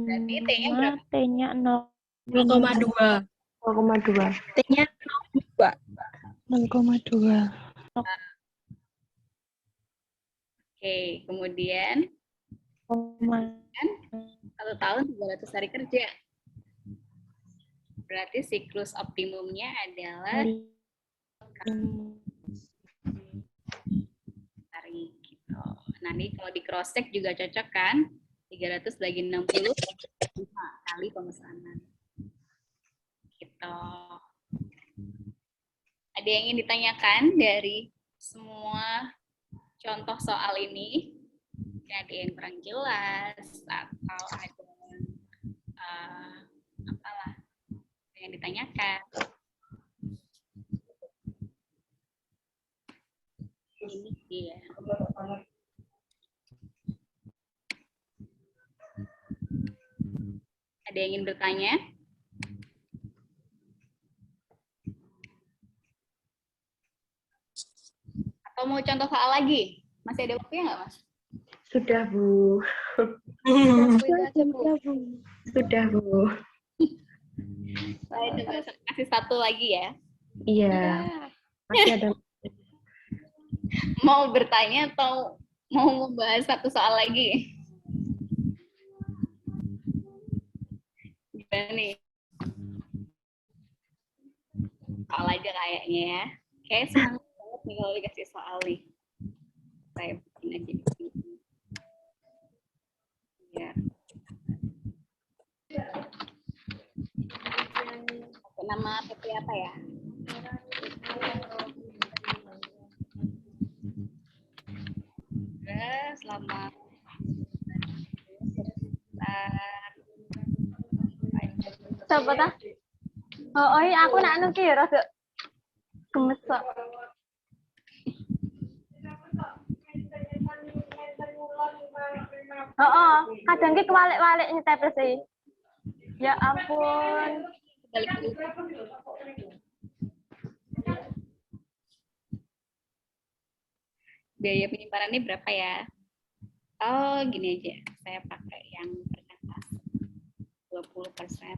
berarti T-nya berapa? T-nya 0,2. 0,2. T-nya 0,2. Oke, kemudian kan 1 tahun 300 hari kerja. Berarti siklus optimumnya adalah hari gitu. Nah, ini kalau di cross check juga cocok kan? 300 bagi 60 5 kali pemesanan. Gitu. Ada yang ingin ditanyakan dari semua contoh soal ini? Ada yang kurang jelas atau ada apalah yang ditanyakan? Ini dia. Ada yang ingin bertanya? Atau mau contoh soal lagi? Masih ada waktunya nggak, Mas? Sudah, Bu. Itu aja, Bu. Sudah, Bu. Saya coba kasih satu lagi ya. Iya. Masih ada. Mau bertanya atau mau membahas satu soal lagi? Gimana nih? Soal aja kayaknya ya. Kayak semangat banget nih kalau dikasih soal nih. Saya bikin aja di sini. Ya. Nama PT apa ya? Selamat. Coba ta? Oh, iya aku nak nuki ya rada gemes kok. Oh, kadang ki kewalik-walik nyetep sih. Ya ampun. Balik dulu. Biaya penyimpanannya berapa ya? Oh, gini aja. Saya pakai yang persentase 20%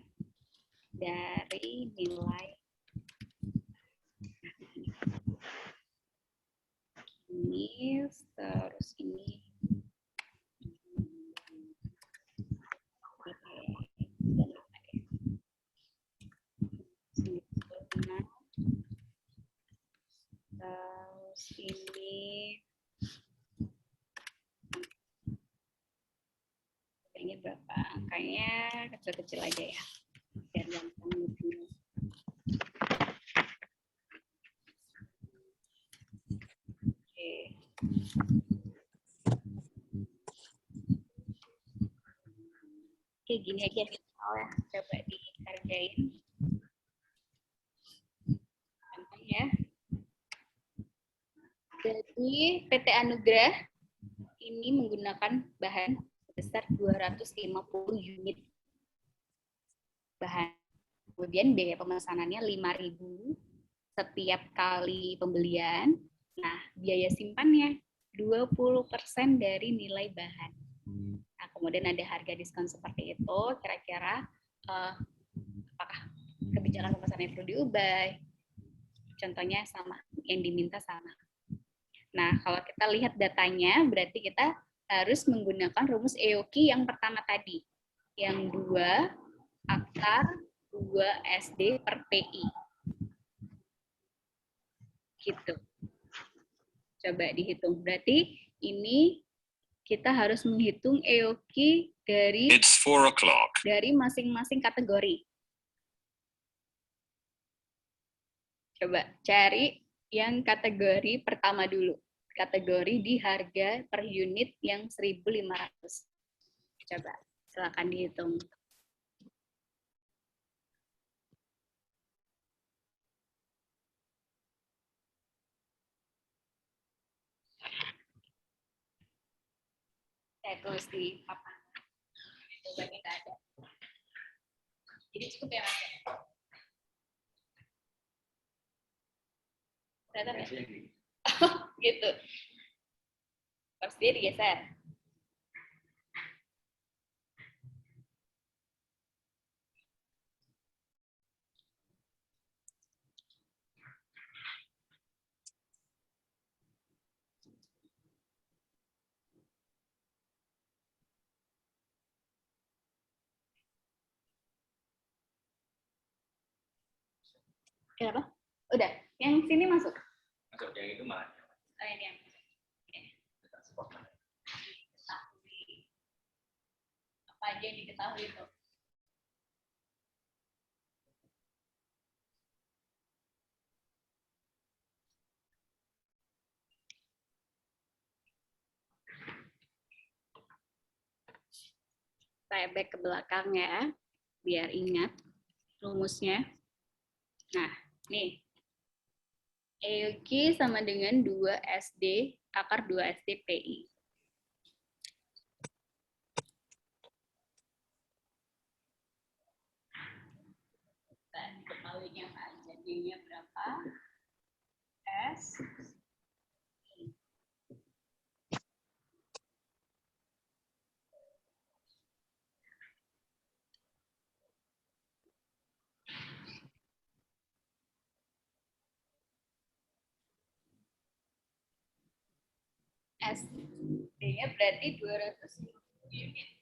dari nilai ini, terus ini. Terus ini ini berapa? Angkanya kecil-kecil aja ya, biar gampang gitu. Oke. Oke, gini aja soalnya, coba dikerjain. Gampang ya. Jadi PT Anugrah ini menggunakan bahan sebesar 250 unit bahan. Kemudian biaya pemesanannya 5.000 setiap kali pembelian. Nah, biaya simpannya 20% dari nilai bahan. Nah, kemudian ada harga diskon seperti itu. Kira-kira apakah kebijakan pemesanannya perlu diubah? Contohnya sama, yang diminta sama. Nah, kalau kita lihat datanya, berarti kita harus menggunakan rumus EOQ yang pertama tadi. Yang 2 akar 2 SD per PI. Gitu. Coba dihitung. Berarti ini kita harus menghitung EOQ dari masing-masing kategori. Coba cari yang kategori pertama dulu. Kategori di harga per unit yang 1.500. Coba, silakan dihitung. Saya tulis di papan. Jawabannya nggak ada. Jadi cukup ya, Mas? Kelihatan ya? Oh, gitu. Terus dia digeser. Kenapa? Udah, yang sini masuk. Masuk yang itu mana? Oh, ini yang masuk. Oke. Diketahui. Apa aja yang diketahui itu? Saya back ke belakang ya, biar ingat rumusnya. Nah, nih. EOQ sama dengan 2 SD akar 2 SD PI. D-nya berapa? S. S. D-nya berarti 200 unit.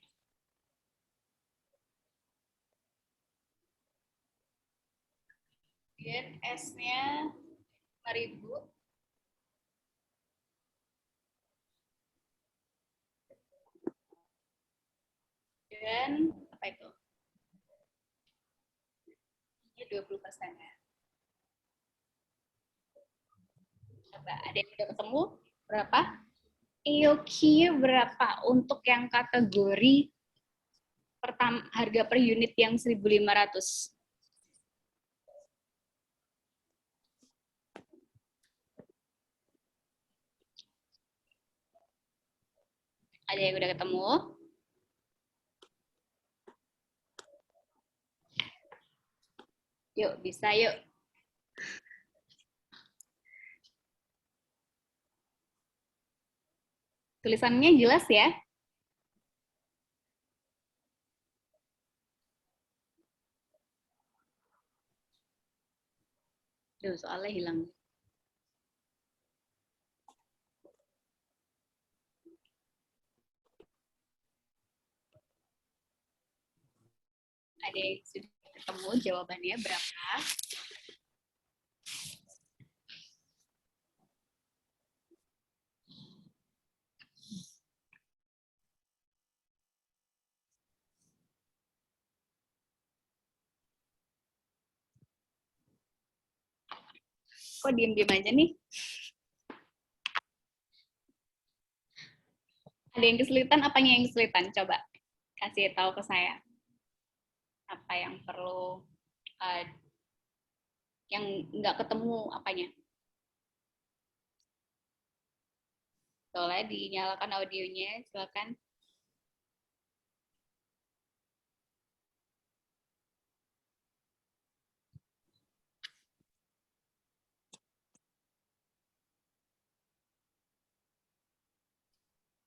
Kemudian S-nya 5.000. Dan apa itu? Ini 20% ya. Coba ada yang udah ketemu? Berapa? EOQ-nya berapa untuk yang kategori pertama harga per unit yang 1.500? Ada yang udah ketemu? Yuk, bisa yuk. Tulisannya jelas ya? Duh, soalnya hilang. Ada yang sudah ketemu jawabannya berapa? Kok diem-diem aja nih? Ada yang kesulitan, apanya yang kesulitan? Coba kasih tahu ke saya. Apa yang perlu, yang nggak ketemu apanya? Boleh dinyalakan audionya, silakan.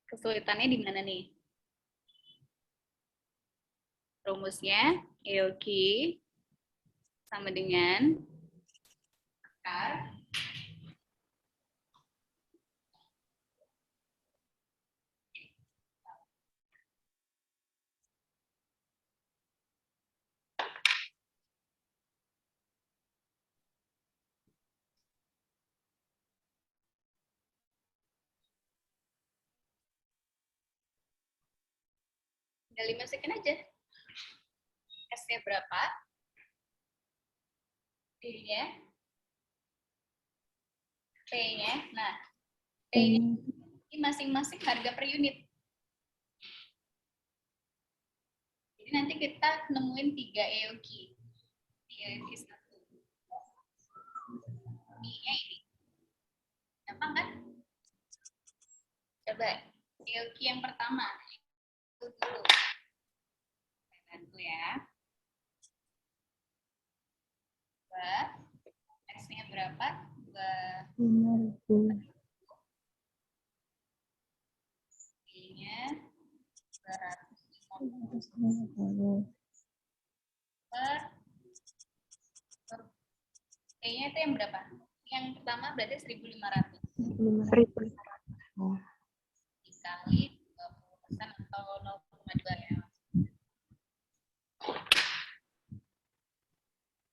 Kesulitannya di mana nih? Rumusnya EOQ sama dengan akar tinggal dimasukin aja. S-nya berapa? D-nya? P-nya? Nah, P-nya ini masing-masing harga per unit. Jadi nanti kita nemuin 3 EOQ. EOQ 1. I-nya ini. Gampang kan? Coba EOQ yang pertama. Itu dulu. Saya bantu ya. S-nya berapa? 5.000. D-nya 250 per T-nya itu yang berapa? Yang pertama berarti 1.500 dikali 20% atau 0,2 ya.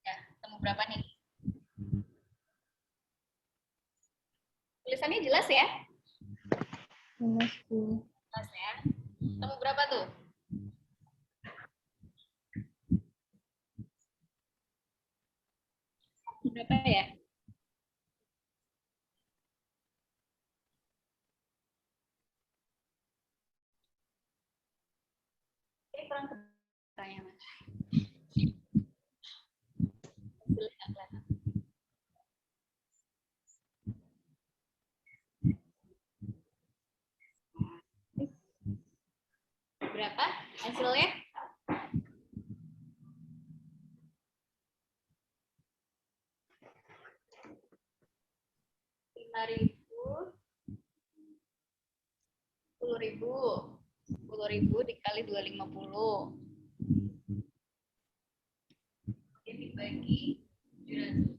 Ya, ketemu berapa nih? Tulisannya jelas ya? Jelas ya. Ketemu berapa tuh? Berapa ya? Ini kurang kebanyakan, Mas. Jelas nggak kelihatan? Berapa hasilnya? 20.000 dikali 250. Jadi dibagi 700.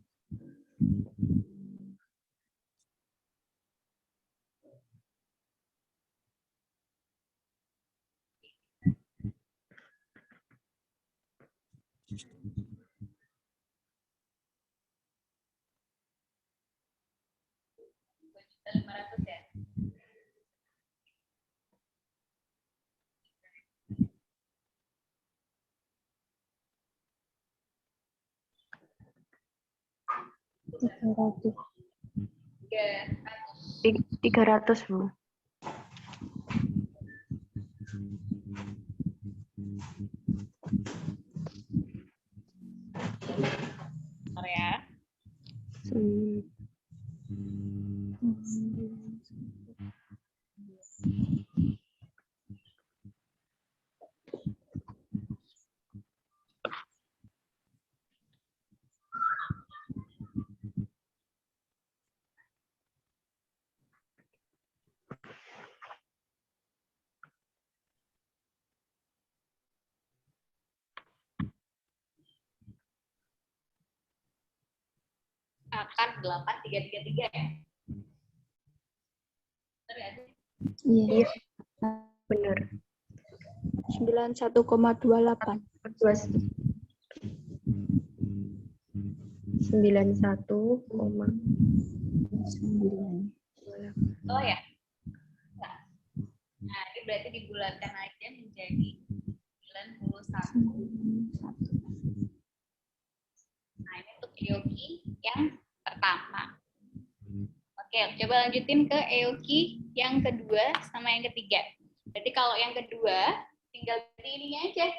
Juta 500 ya. Ratus. 300 Bu. Bentar ya. Akar 8333 ya. Benar ya? Iya. Benar. 91,28. 91,9. Oh ya. Nah, ini berarti dibulatkan aja menjadi 91. Nah, ini untuk EOQ yang pertama. Oke, coba lanjutin ke EOQ yang kedua sama yang ketiga. Berarti kalau yang kedua, tinggal ganti ininya aja.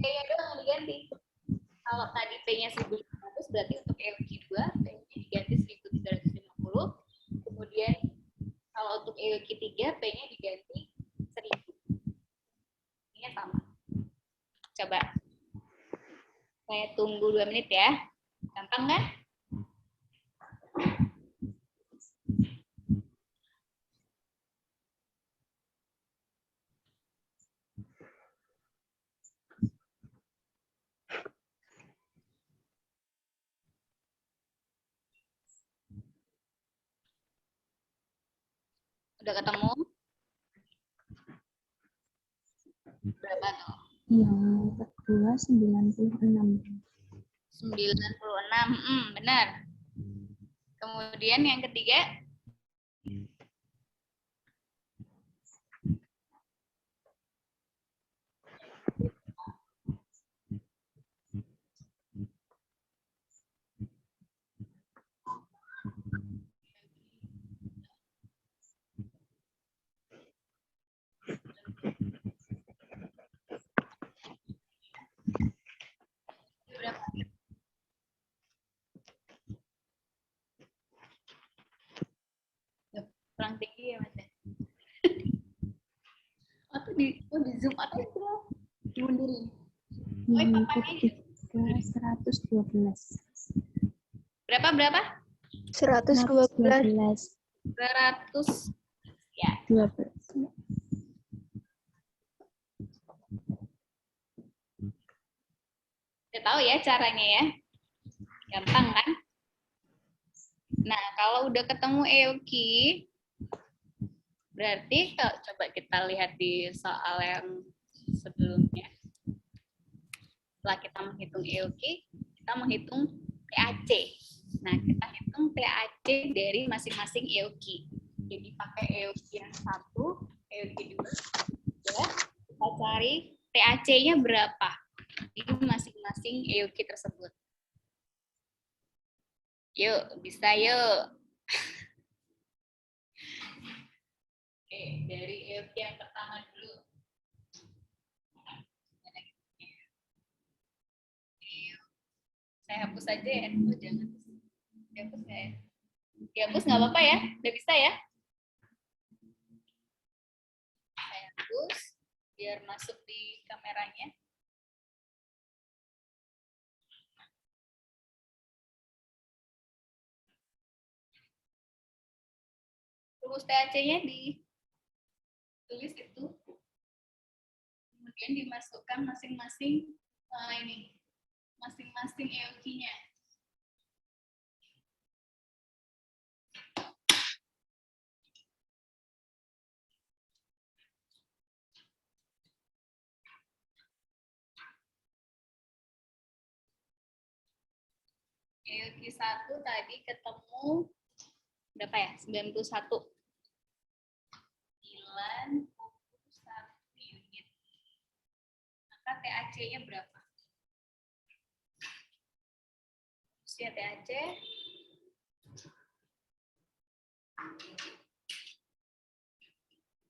P-nya doang yang diganti. Kalau tadi P-nya 1.500, berarti untuk EOQ 2, P-nya diganti 1.350. Kemudian kalau untuk EOQ 3, P-nya diganti 1.000. Ini sama. Coba. Saya tunggu 2 menit ya. Gampang kan? Udah ketemu? Berapa tuh? Yang kedua 96. 96, benar. Kemudian yang ketiga? Berapa? Kurang tinggi ya, Mas. Di zoom atau dimundurin? Oh, Yang papannya ketiga 112. berapa? 112. 200 ya. 12. Udah tahu ya caranya ya. Gampang kan? Nah, kalau udah ketemu EOQ, berarti kalau coba kita lihat di soal yang sebelumnya. Setelah kita menghitung EOQ, kita menghitung TAC. Nah, kita hitung TAC dari masing-masing EOQ. Jadi pakai EOQ yang 1, EOQ 2, ya, kita cari TAC-nya berapa di masing-masing EOQ tersebut. Yuk, bisa yuk. Oke, dari EOQ yang pertama dulu. Saya hapus aja ya. Oh, jangan. Dihapus nggak ya? Dihapus nggak apa-apa ya? Udah bisa ya? Saya hapus biar masuk di kameranya. Rumus TAC-nya ditulis itu. Kemudian dimasukkan masing-masing masing-masing EOQ-nya. EOQ 1 tadi ketemu berapa ya? 91. 91 unit. Maka TAC-nya berapa? Usia TAC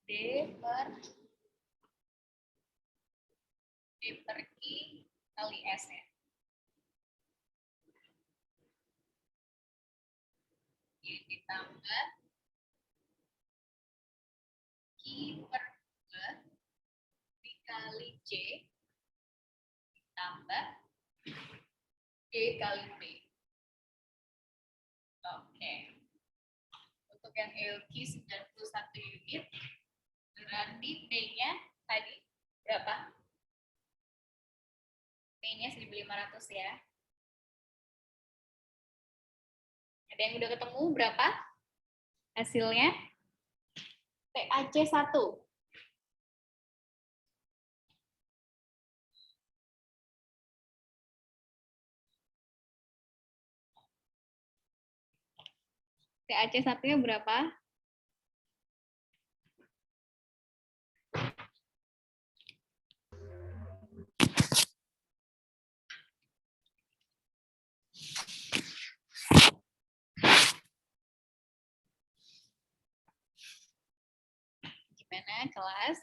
D per Q kali S ya. Oke, ditambah Q per 2 dikali J ditambah D kali P. Oke. Untuk yang EOQ 91 unit, berarti P-nya tadi berapa? P-nya 1.500 ya. Ada yang udah ketemu berapa? Hasilnya TAC 1. TAC 1-nya berapa? Gimana kelas?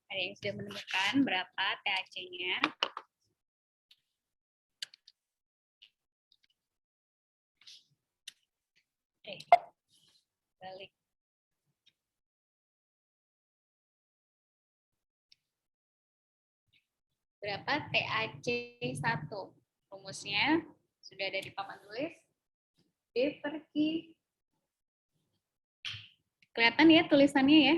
Ada yang sudah menemukan berapa TAC-nya? Balik. Berapa TAC 1? Rumusnya sudah ada di papan tulis. D per Q. Kelihatan ya tulisannya ya?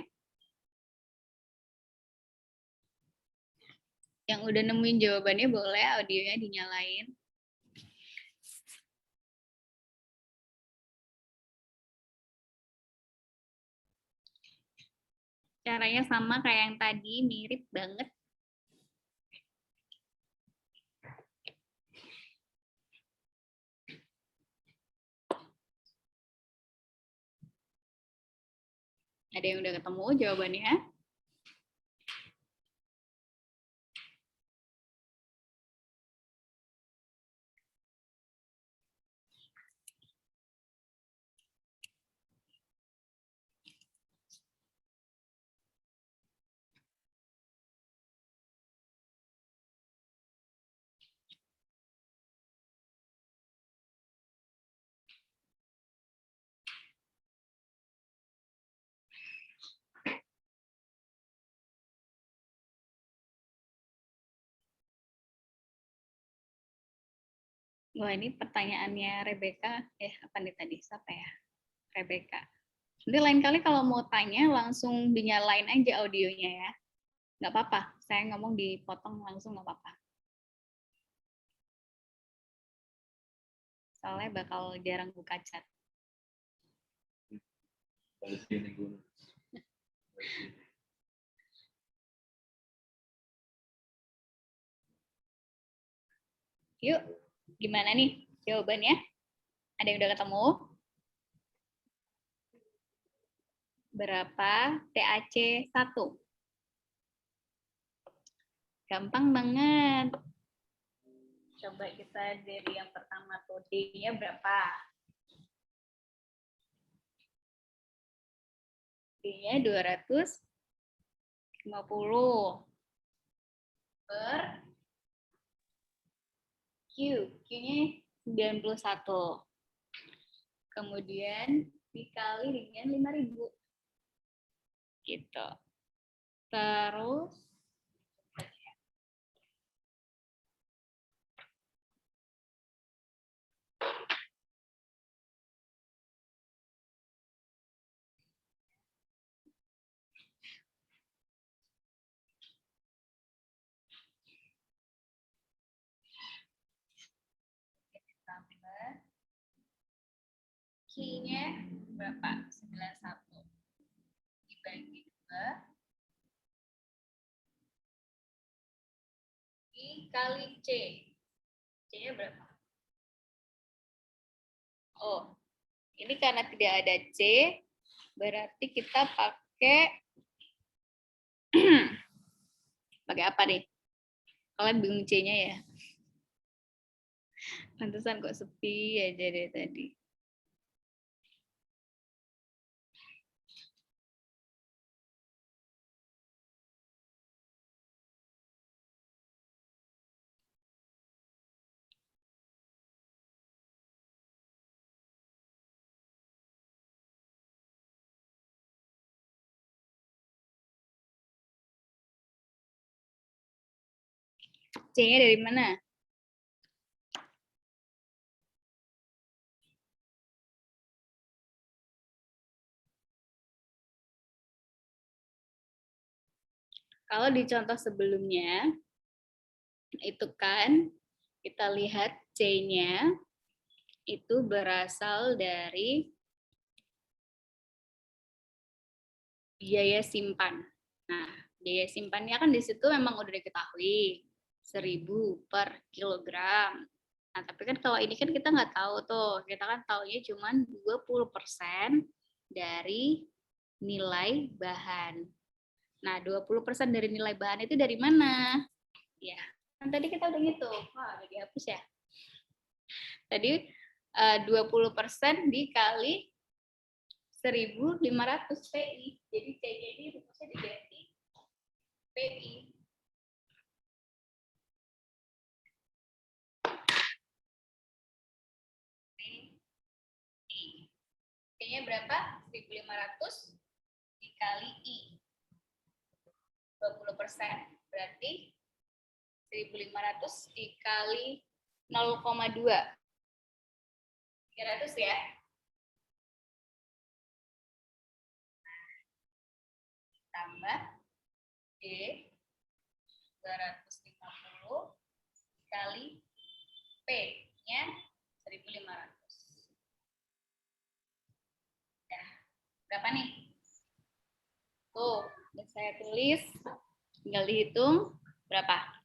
Yang udah nemuin jawabannya boleh audionya dinyalain. Caranya sama kayak yang tadi, mirip banget. Ada yang udah ketemu jawabannya? Wah, ini pertanyaannya Rebecca. Apa nih tadi? Siapa ya? Rebecca. Nanti lain kali kalau mau tanya, langsung dinyalain aja audionya ya. Nggak apa-apa. Saya ngomong dipotong langsung nggak apa-apa. Soalnya bakal jarang buka chat. Yuk, gimana nih jawabannya? Ada yang udah ketemu? Berapa TAC 1? Gampang banget. Coba kita dari yang pertama tuh, D-nya berapa? D-nya 250 per Q. Q-nya 91. Kemudian dikali dengan 5.000. Gitu. Terus berapa? 91 dibagi 2 dikali C. C-nya berapa? Oh, ini karena tidak ada C, berarti kita pakai pakai apa nih? Kalian bingung C-nya ya? Pantesan kok sepi aja deh tadi. C-nya dari mana? Kalau di contoh sebelumnya, itu kan kita lihat C-nya itu berasal dari biaya simpan. Nah, biaya simpannya kan di situ memang udah diketahui 1.000 per kilogram. Nah, tapi kan kalau ini kan kita nggak tahu tuh. Kita kan taunya cuma 20% dari nilai bahan. Nah, 20% dari nilai bahan itu dari mana? Ya, kan tadi kita udah ngitung. Wah, udah dihapus ya. Tadi 20% dikali 1.500 PI. Jadi C-nya ini rumusnya diganti PI. C-nya berapa? 1.500 dikali I. 20%. Berarti 1.500 dikali 0,2. 300 ya. Tambah D 250 kali P-nya 1.500. Nah, berapa nih? Tuh, udah saya tulis. Tinggal dihitung berapa?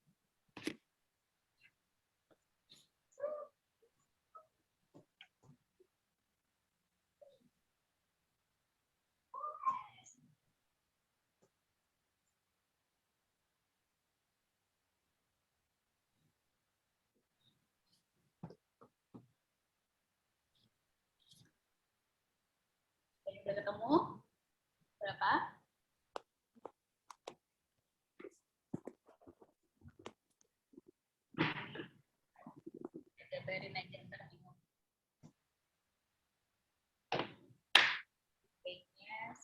Udah ketemu? Berapa? Gambarin aja ntar bingung. P-nya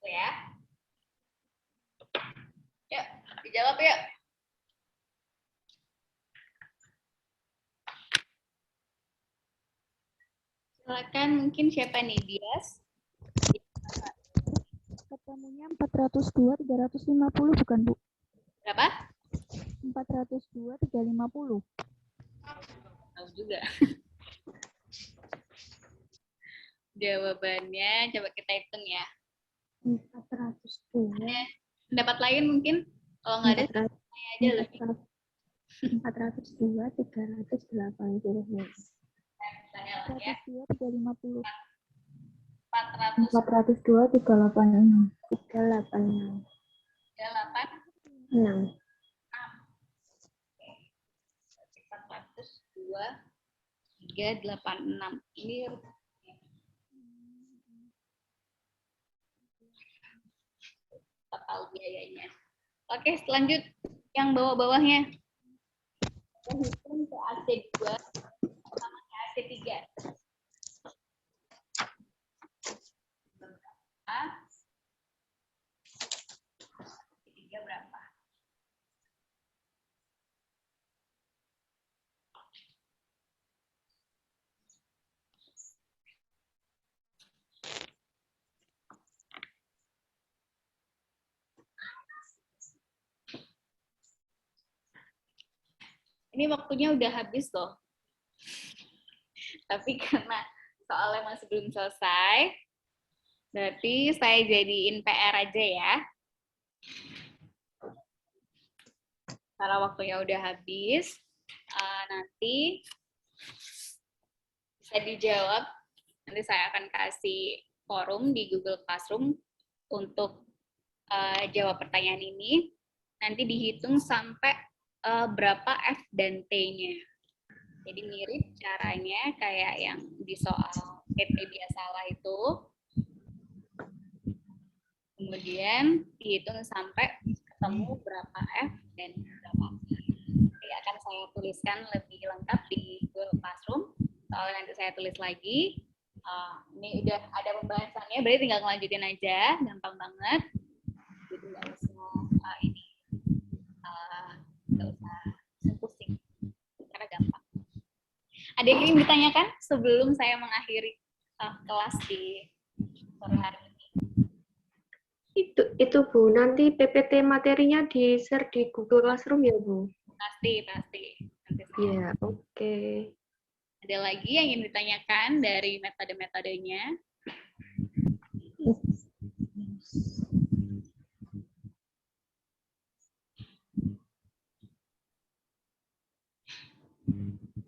ya. Yuk, dijawab yuk. Silakan, mungkin siapa nih, Bias? Ketemunya 402, 350 bukan, Bu? Berapa? 402, 350. Tahu juga. Jawabannya coba kita hitung ya. 402. Pendapat lain mungkin? Kalau nggak ada, saya aja lebih. 402, 380. Saya lah ya. 402, 350. 400, 402, 386. 386. 38, 6. 402, 386. Ini total biayanya. Oke, selanjut yang bawah-bawahnya. Kita hitung ke AC2 sama ke AC3. AC3 berapa? Ini waktunya udah habis loh. Tapi karena soalnya masih belum selesai, berarti saya jadiin PR aja ya. Karena waktunya udah habis, nanti bisa dijawab. Nanti saya akan kasih forum di Google Classroom untuk jawab pertanyaan ini. Nanti dihitung sampai berapa F dan T-nya. Jadi mirip caranya kayak yang di soal PT biasalah itu. Kemudian dihitung sampai ketemu berapa F dan berapa T. Jadi akan saya tuliskan lebih lengkap di Google Classroom. Soalnya nanti saya tulis lagi. Ini udah ada pembahasannya, berarti tinggal ngelanjutin aja, gampang banget. Jadi nggak usah nggak usah pusing, karena gampang. Ada yang ingin ditanyakan sebelum saya mengakhiri kelas di sore hari ini? Itu Bu, nanti PPT materinya di-share di Google Classroom ya Bu? Pasti. Nanti saya. Iya, oke. Ada lagi yang ingin ditanyakan dari metode-metodenya?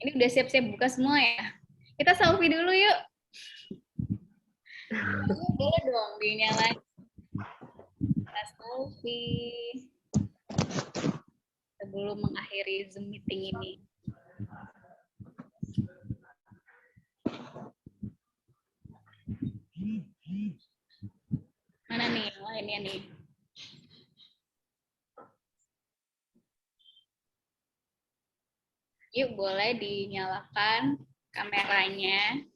Ini udah siap-siap buka semua ya? Kita selfie dulu yuk. Boleh dong dinyalain. Kita selfie. Sebelum mengakhiri Zoom meeting ini. Mana nih yang lainnya nih? Yuk boleh dinyalakan kameranya.